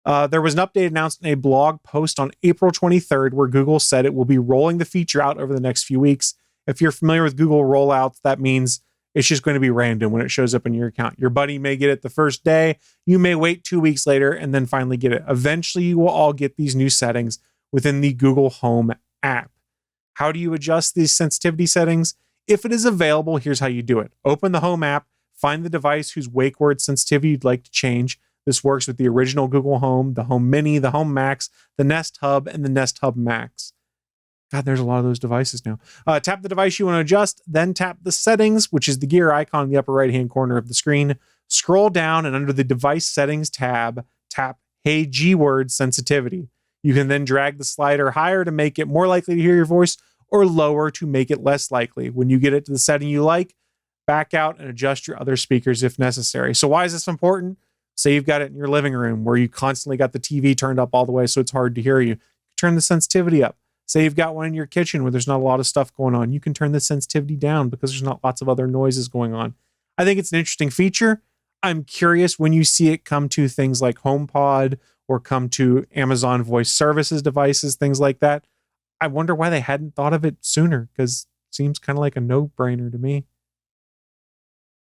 There was an update announced in a blog post on April 23rd where Google said it will be rolling the feature out over the next few weeks. If you're familiar with Google rollouts, that means it's just going to be random when it shows up in your account. Your buddy may get it the first day. You may wait 2 weeks later and then finally get it. Eventually, you will all get these new settings within the Google Home app. How do you adjust these sensitivity settings? If it is available, here's how you do it. Open the Home app, find the device whose wake word sensitivity you'd like to change. This works with the original Google Home, the Home Mini, the Home Max, the Nest Hub, and the Nest Hub Max. God, there's a lot of those devices now. Tap the device you want to adjust, then tap the settings, which is the gear icon in the upper right-hand corner of the screen. Scroll down and under the device settings tab, tap Hey G Word sensitivity. You can then drag the slider higher to make it more likely to hear your voice or lower to make it less likely. When you get it to the setting you like, back out and adjust your other speakers if necessary. So why is this important? Say you've got it in your living room where you constantly got the TV turned up all the way so it's hard to hear you. Turn the sensitivity up. Say you've got one in your kitchen where there's not a lot of stuff going on. You can turn the sensitivity down because there's not lots of other noises going on. I think it's an interesting feature. I'm curious when you see it come to things like HomePod or come to Amazon Voice Services devices, things like that. I wonder why they hadn't thought of it sooner, because it seems kind of like a no-brainer to me.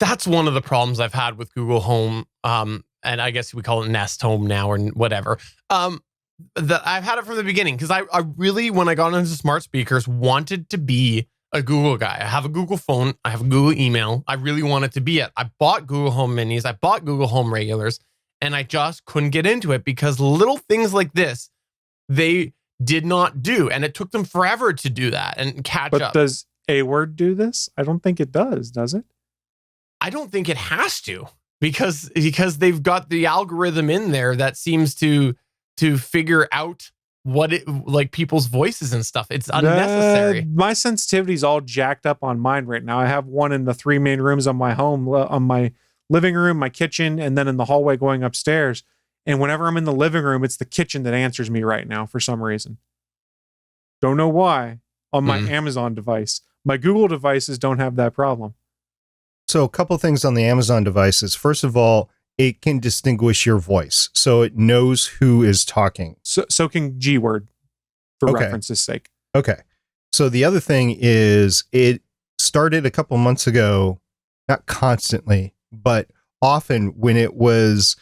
That's one of the problems I've had with Google Home. And I guess we call it Nest Home now or whatever. I've had it from the beginning because I really, when I got into smart speakers, wanted to be a Google guy. I have a Google phone. I have a Google email. I really want it to be it. I bought Google Home Minis. I bought Google Home Regulars, and I just couldn't get into it because little things like this, they did not do. And it took them forever to do that and catch up. But does A Word do this? I don't think it does it? I don't think it has to because they've got the algorithm in there that seems to figure out what it like people's voices and stuff. It's unnecessary. My sensitivity's all jacked up on mine right now. I have one in the 3 main rooms on my home, on my living room, my kitchen, and then in the hallway going upstairs. And whenever I'm in the living room, it's the kitchen that answers me right now for some reason. Don't know why on my Amazon device. My Google devices don't have that problem. So a couple things on the Amazon devices. First of all, it can distinguish your voice. So it knows who is talking. So can G Word, for reference's sake. Okay. So the other thing is it started a couple months ago, not constantly, but often when it was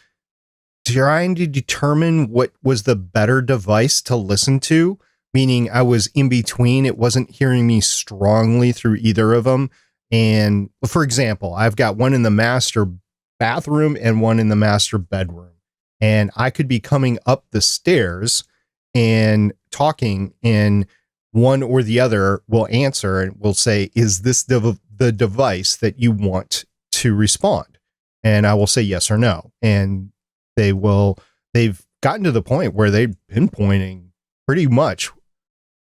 trying to determine what was the better device to listen to, meaning I was in between. It wasn't hearing me strongly through either of them. And for example, I've got one in the master bathroom and one in the master bedroom. And I could be coming up the stairs and talking, and one or the other will answer and will say, is this the device that you want to respond? And I will say yes or no. And they've gotten to the point where they've been pointing pretty much.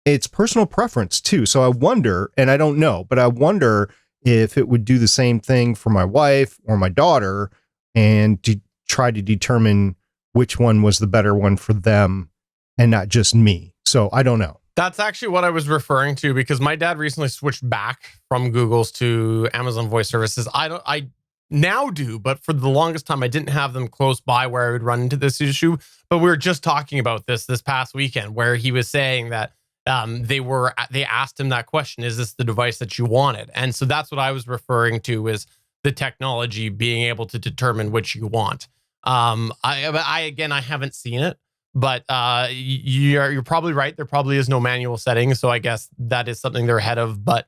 It's personal preference too. So I wonder, and I don't know, but I wonder if it would do the same thing for my wife or my daughter and to try to determine which one was the better one for them and not just me. So I don't know. That's actually what I was referring to because my dad recently switched back from Google's to Amazon Voice Services. I now do, but for the longest time, I didn't have them close by where I would run into this issue. But we were just talking about this past weekend where he was saying that they asked him that question, is this the device that you wanted? And so that's what I was referring to is the technology being able to determine which you want. I haven't seen it, but you're probably right. There probably is no manual setting. So I guess that is something they're ahead of, but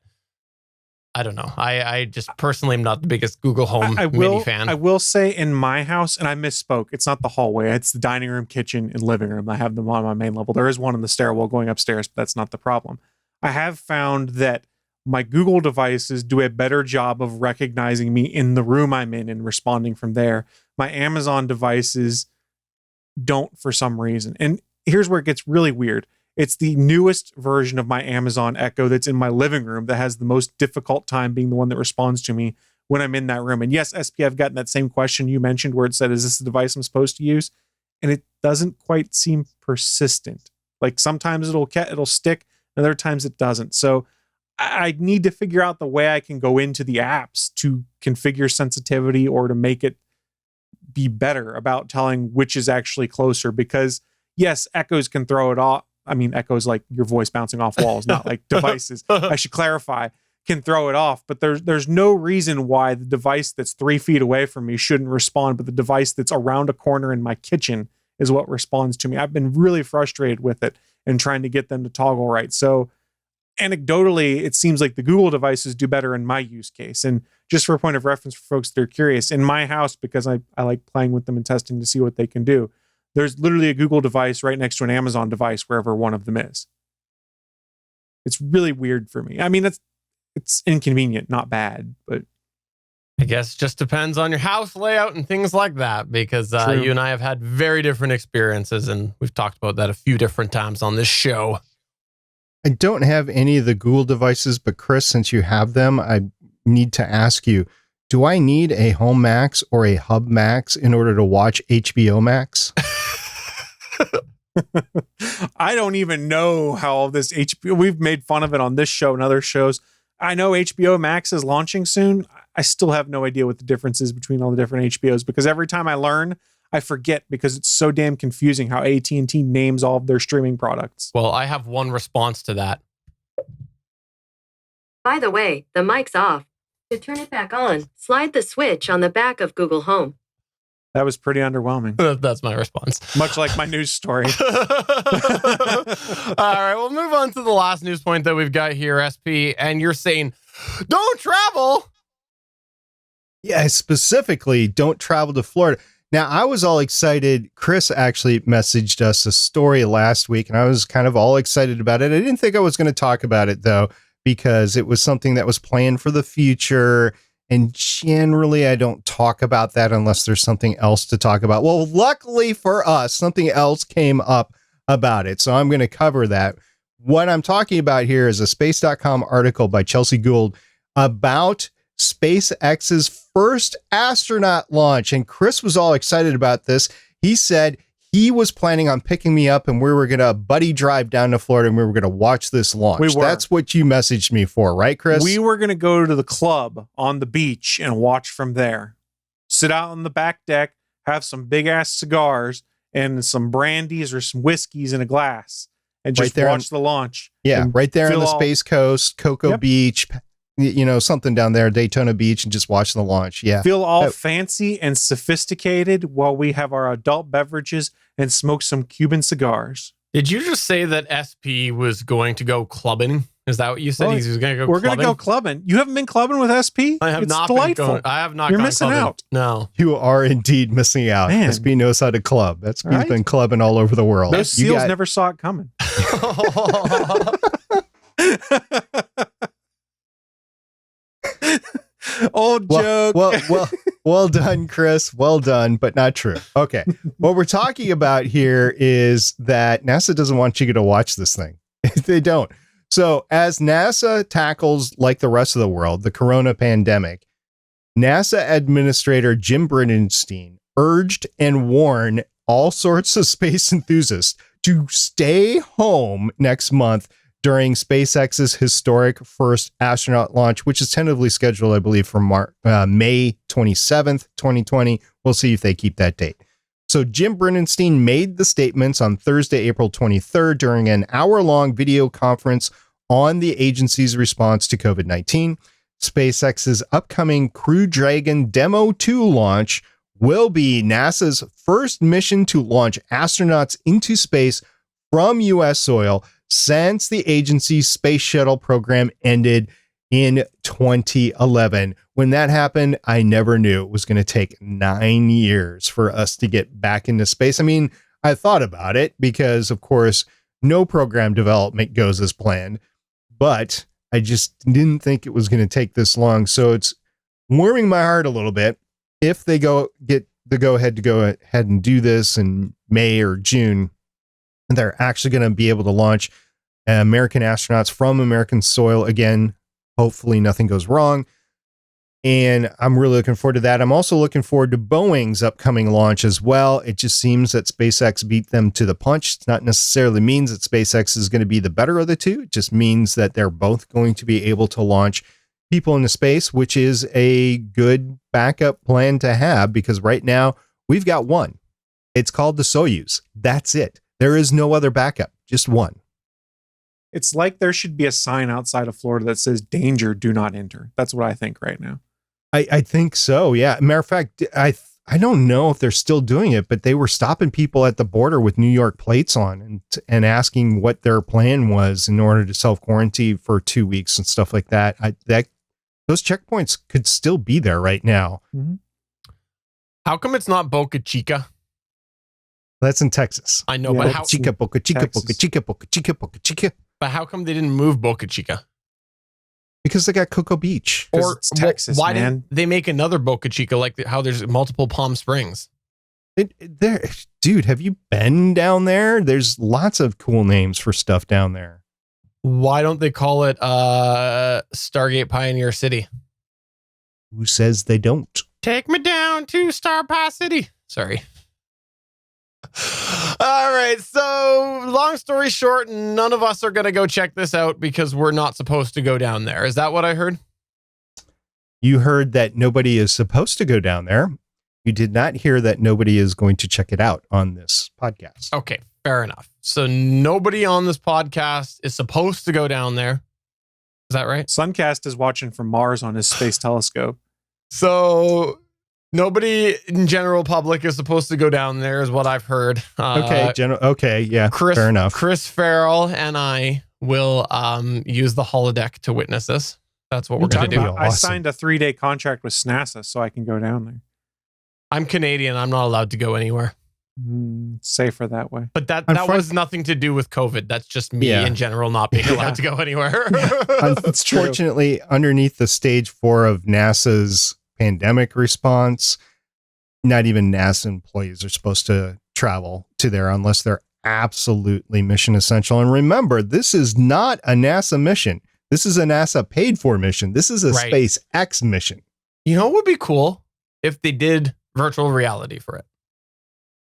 I don't know. I just personally am not the biggest Google Home Mini fan. I will say in my house, and I misspoke, it's not the hallway. It's the dining room, kitchen, and living room. I have them on my main level. There is one in the stairwell going upstairs, but that's not the problem. I have found that my Google devices do a better job of recognizing me in the room I'm in and responding from there. My Amazon devices don't for some reason. And here's where it gets really weird. It's the newest version of my Amazon Echo that's in my living room that has the most difficult time being the one that responds to me when I'm in that room. And yes, SP, I've gotten that same question you mentioned where it said, is this the device I'm supposed to use? And it doesn't quite seem persistent. Like sometimes it'll stick, and other times it doesn't. So I need to figure out the way I can go into the apps to configure sensitivity or to make it be better about telling which is actually closer. Because yes, Echoes can throw it off. I mean, Echoes like your voice bouncing off walls, not like devices. I should clarify, can throw it off, but there's no reason why the device that's 3 feet away from me shouldn't respond, but the device that's around a corner in my kitchen is what responds to me. I've been really frustrated with it and trying to get them to toggle right. So anecdotally, it seems like the Google devices do better in my use case. And just for a point of reference for folks that are curious, in my house, because I like playing with them and testing to see what they can do, there's literally a Google device right next to an Amazon device wherever one of them is. It's really weird for me. I mean, it's inconvenient, not bad, but I guess it just depends on your house layout and things like that, because you and I have had very different experiences, and we've talked about that a few different times on this show. I don't have any of the Google devices, but Chris, since you have them, I need to ask you, do I need a Home Max or a Hub Max in order to watch HBO Max? I don't even know how all this HBO, we've made fun of it on this show and other shows. I know HBO Max is launching soon. I still have no idea what the difference is between all the different HBOs, because every time I learn, I forget because it's so damn confusing how AT&T names all of their streaming products. Well, I have one response to that. By the way, the mic's off. To turn it back on, slide the switch on the back of Google Home. That was pretty underwhelming. That's my response. Much like my news story. All right, we'll move on to the last news point that we've got here, SP. And you're saying, don't travel. Yeah, specifically, don't travel to Florida. Now, I was all excited. Chris actually messaged us a story last week, and I was kind of all excited about it. I didn't think I was going to talk about it, though, because it was something that was planned for the future. And generally, I don't talk about that unless there's something else to talk about. Well, luckily for us, something else came up about it. So I'm going to cover that. What I'm talking about here is a space.com article by Chelsea Gould about SpaceX's first astronaut launch. And Chris was all excited about this. He said he was planning on picking me up and we were going to buddy drive down to Florida and we were going to watch this launch. We were. That's what you messaged me for, right, Chris? We were going to go to the club on the beach and watch from there. Sit out on the back deck, have some big ass cigars and some brandies or some whiskeys in a glass and just watch the launch. Yeah, right there on the Space Coast, Cocoa Beach, something down there, Daytona Beach, and just watch the launch. Yeah. Feel all fancy and sophisticated while we have our adult beverages and smoke some Cuban cigars. Did you just say that SP was going to go clubbing? Is that what you said? Well, He was going to go We're clubbing? going to go clubbing. You haven't been clubbing with SP? I have It's not delightful. been going. I have not You're gone missing clubbing. out. No. You are indeed missing out. Man. SP knows how to club. SP's Right? been clubbing all over the world. Those seals never saw it coming. Old joke. Well done, Chris. Well done, but not true. Okay. What we're talking about here is that NASA doesn't want you to watch this thing. They don't. So as NASA tackles, like the rest of the world, the corona pandemic, NASA Administrator Jim Bridenstine urged and warned all sorts of space enthusiasts to stay home next month during SpaceX's historic first astronaut launch, which is tentatively scheduled, I believe, for May 27th, 2020. We'll see if they keep that date. So Jim Bridenstine made the statements on Thursday, April 23rd, during an hour-long video conference on the agency's response to COVID-19. SpaceX's upcoming Crew Dragon Demo 2 launch will be NASA's first mission to launch astronauts into space from U.S. soil since the agency's space shuttle program ended in 2011. When that happened, I never knew it was going to take 9 years for us to get back into space. I mean, I thought about it because, of course, no program development goes as planned, but I just didn't think it was going to take this long. So it's warming my heart a little bit. If they get the go ahead and do this in May or June, they're actually going to be able to launch American astronauts from American soil again. Hopefully nothing goes wrong. And I'm really looking forward to that. I'm also looking forward to Boeing's upcoming launch as well. It just seems that SpaceX beat them to the punch. It's not necessarily means that SpaceX is going to be the better of the two. It just means that they're both going to be able to launch people into space, which is a good backup plan to have because right now we've got one. It's called the Soyuz. That's it. There is no other backup, just one. It's like there should be a sign outside of Florida that says danger, do not enter. That's what I think right now. I think so. Yeah. Matter of fact, I don't know if they're still doing it, but they were stopping people at the border with New York plates on and asking what their plan was in order to self-quarantine for 2 weeks and stuff like that. Those checkpoints could still be there right now. Mm-hmm. How come it's not Boca Chica? That's in Texas. I know, Yeah, but how? Chica, Boca Chica, Texas. Boca Chica, Boca Chica, Boca Chica. But how come they didn't move Boca Chica? Because they got Cocoa Beach. Or it's Texas, why man. didn't they make another Boca Chica like how there's multiple Palm Springs? Dude, have you been down there? There's lots of cool names for stuff down there. Why don't they call it Stargate Pioneer City? Who says they don't? Take me down to Star Pie City. Sorry. All right. So long story short, none of us are going to go check this out because we're not supposed to go down there. Is that what I heard? You heard that nobody is supposed to go down there. You did not hear that nobody is going to check it out on this podcast. Okay. Fair enough. So nobody on this podcast is supposed to go down there. Is that right? Suncast is watching from Mars on his space telescope. So Nobody in general public is supposed to go down there, is what I've heard. Okay, yeah, fair enough. Chris Farrell and I will use the holodeck to witness this. That's what we're going to do. I signed a 3-day contract with NASA, so I can go down there. I'm Canadian. I'm not allowed to go anywhere. Safer that way. But that was nothing to do with COVID. That's just me in general not being allowed to go anywhere. Unfortunately, underneath the stage 4 of NASA's pandemic response, not even NASA employees are supposed to travel to there unless they're absolutely mission essential. And remember, this is not a NASA mission. This is a NASA paid for mission. This is a SpaceX mission. You know what would be cool? If they did virtual reality for it.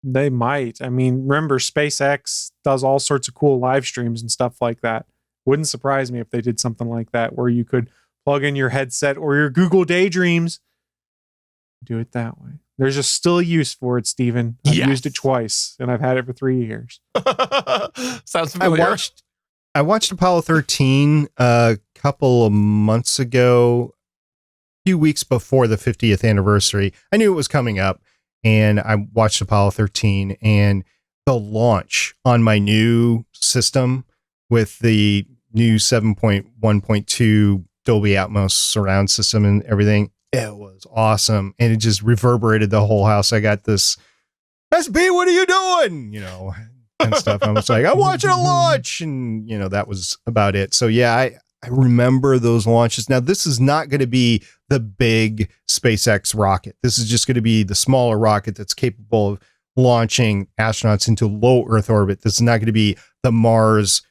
They might. I mean, remember, SpaceX does all sorts of cool live streams and stuff like that. Wouldn't surprise me if they did something like that, where you could plug in your headset or your Google Daydreams. Do it that way. There's just still a use for it, Stephen. I've used it twice, and I've had it for 3 years. Sounds familiar. I watched Apollo 13 a couple of months ago, a few weeks before the 50th anniversary. I knew it was coming up, and I watched Apollo 13, and the launch on my new system with the new 7.1.2 Dolby Atmos surround system and everything, it was awesome. And it just reverberated the whole house. I got this, SB, what are you doing? You know, and stuff. I was like, I'm watching a launch. And, you know, that was about it. So, yeah, I remember those launches. Now, this is not going to be the big SpaceX rocket. This is just going to be the smaller rocket that's capable of launching astronauts into low Earth orbit. This is not going to be the Mars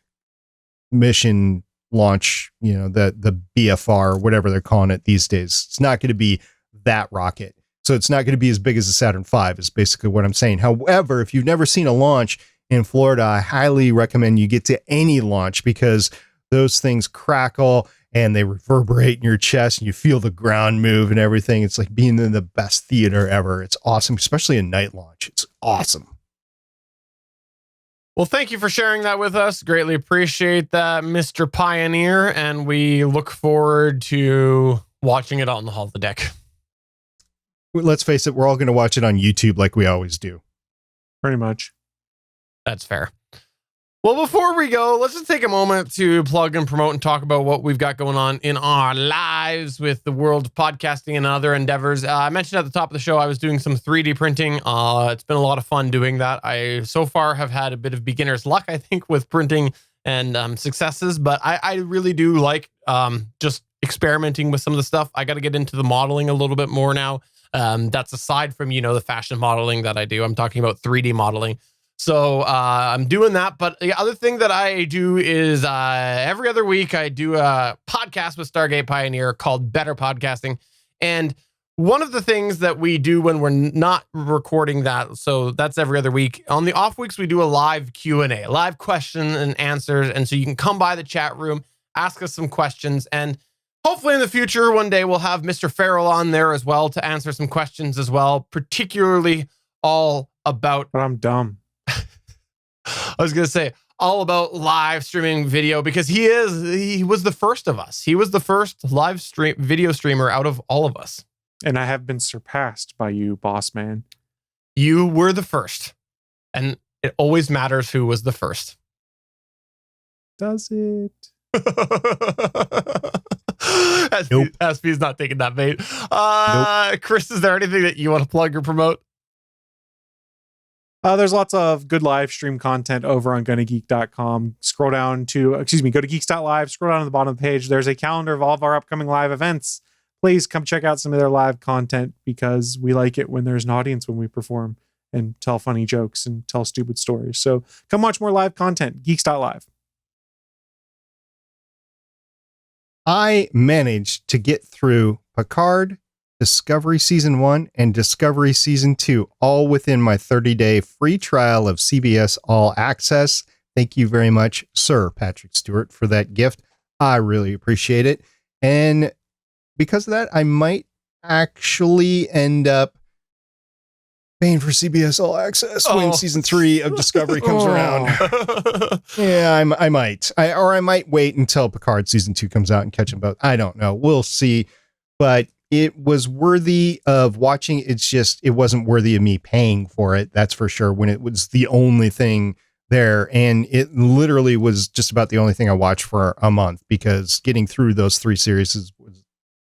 mission launch, you know, the BFR, whatever they're calling it these days. It's not going to be that rocket. So it's not going to be as big as the Saturn V is basically what I'm saying. However, if you've never seen a launch in Florida, I highly recommend you get to any launch because those things crackle and they reverberate in your chest and you feel the ground move and everything. It's like being in the best theater ever. It's awesome, especially a night launch. It's awesome. Well, thank you for sharing that with us. Greatly appreciate that, Mr. Pioneer. And we look forward to watching it on the holodeck. Let's face it, we're all going to watch it on YouTube like we always do. Pretty much. That's fair. Well, before we go, let's just take a moment to plug and promote and talk about what we've got going on in our lives with the world of podcasting and other endeavors. I mentioned at the top of the show, I was doing some 3D printing. It's been a lot of fun doing that. I so far have had a bit of beginner's luck, I think, with printing and successes, but I really do like just experimenting with some of the stuff. I got to get into the modeling a little bit more now. That's aside from, you know, the fashion modeling that I do. I'm talking about 3D modeling. So I'm doing that. But the other thing that I do is every other week I do a podcast with Stargate Pioneer called Better Podcasting. And one of the things that we do when we're not recording that, so that's every other week. On the off weeks, we do a live Q&A, live question and answers. And so you can come by the chat room, ask us some questions. And hopefully in the future, one day we'll have Mr. Farrell on there as well to answer some questions as well, particularly all about... But I'm dumb. I was going to say all about live streaming video because he was the first of us. He was the first live stream video streamer out of all of us. And I have been surpassed by you, boss man. You were the first. And it always matters who was the first. Does it? Nope. SP's not taking that bait. Nope. Chris, is there anything that you want to plug or promote? There's lots of good live stream content over on gonnageek.com. Scroll down to, go to geeks.live, scroll down to the bottom of the page. There's a calendar of all of our upcoming live events. Please come check out some of their live content because we like it when there's an audience when we perform and tell funny jokes and tell stupid stories. So come watch more live content, geeks.live. I managed to get through Picard, Discovery Season 1 and Discovery Season 2, all within my 30-day free trial of CBS All Access. Thank you very much, Sir Patrick Stewart, for that gift. I really appreciate it. And because of that, I might actually end up paying for CBS All Access when Season 3 of Discovery comes around. Yeah, I might. I might wait until Picard Season 2 comes out and catch them both. I don't know. We'll see. But it was worthy of watching. It's just, it wasn't worthy of me paying for it. That's for sure. When it was the only thing there, and it literally was just about the only thing I watched for a month, because getting through those 3 series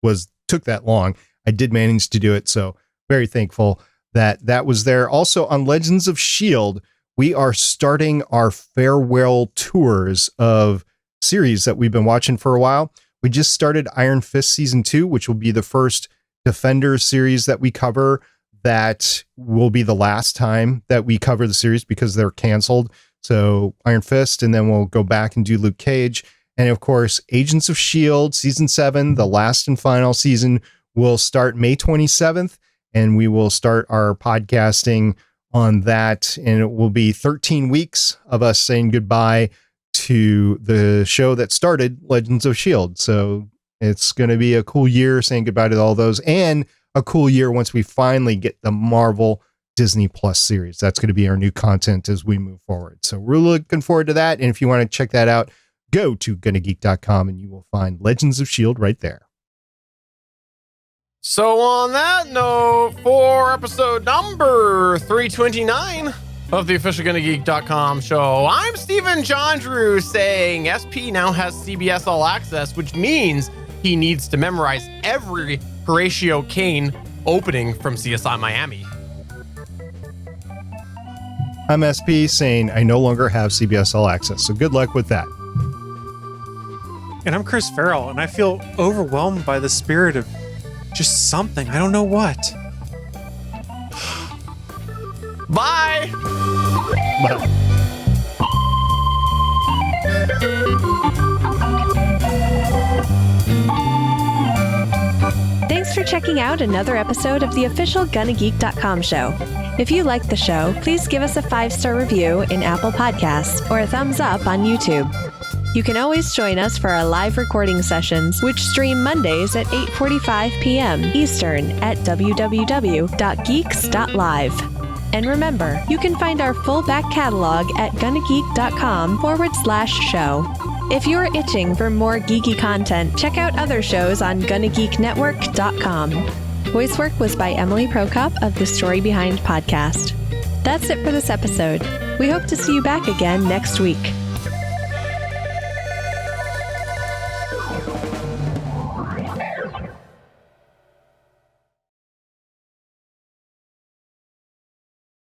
was took that long. I did manage to do it. So very thankful that was there. Also on Legends of S.H.I.E.L.D., we are starting our farewell tours of series that we've been watching for a while. We just started Iron Fist Season 2, which will be the first Defenders series that we cover. That will be the last time that we cover the series because they're canceled. So Iron Fist, and then we'll go back and do Luke Cage. And of course, Agents of S.H.I.E.L.D. Season 7, the last and final season, will start May 27th. And we will start our podcasting on that. And it will be 13 weeks of us saying goodbye to the show that started Legends of S.H.I.E.L.D. So it's going to be a cool year saying goodbye to all those, and a cool year once we finally get the Marvel Disney Plus series. That's going to be our new content as we move forward. So we're looking forward to that. And if you want to check that out, go to gonnageek.com and you will find Legends of S.H.I.E.L.D. right there. So on that note, for episode number 329 of the official GonnaGeek.com show, I'm Stephen John Drew saying SP now has CBS All Access, which means he needs to memorize every Horatio Kane opening from CSI Miami. I'm SP saying I no longer have CBS All Access, so good luck with that. And I'm Chris Farrell, and I feel overwhelmed by the spirit of just something. I don't know what. Bye! Bye. Thanks for checking out another episode of the official GonnaGeek.com show. If you like the show, please give us a 5-star review in Apple Podcasts or a thumbs up on YouTube. You can always join us for our live recording sessions, which stream Mondays at 8:45 p.m. Eastern at www.geeks.live. And remember, you can find our full back catalog at gonnageek.com/show. If you're itching for more geeky content, check out other shows on gonnageeknetwork.com. Voice work was by Emily Prokop of the Story Behind podcast. That's it for this episode. We hope to see you back again next week.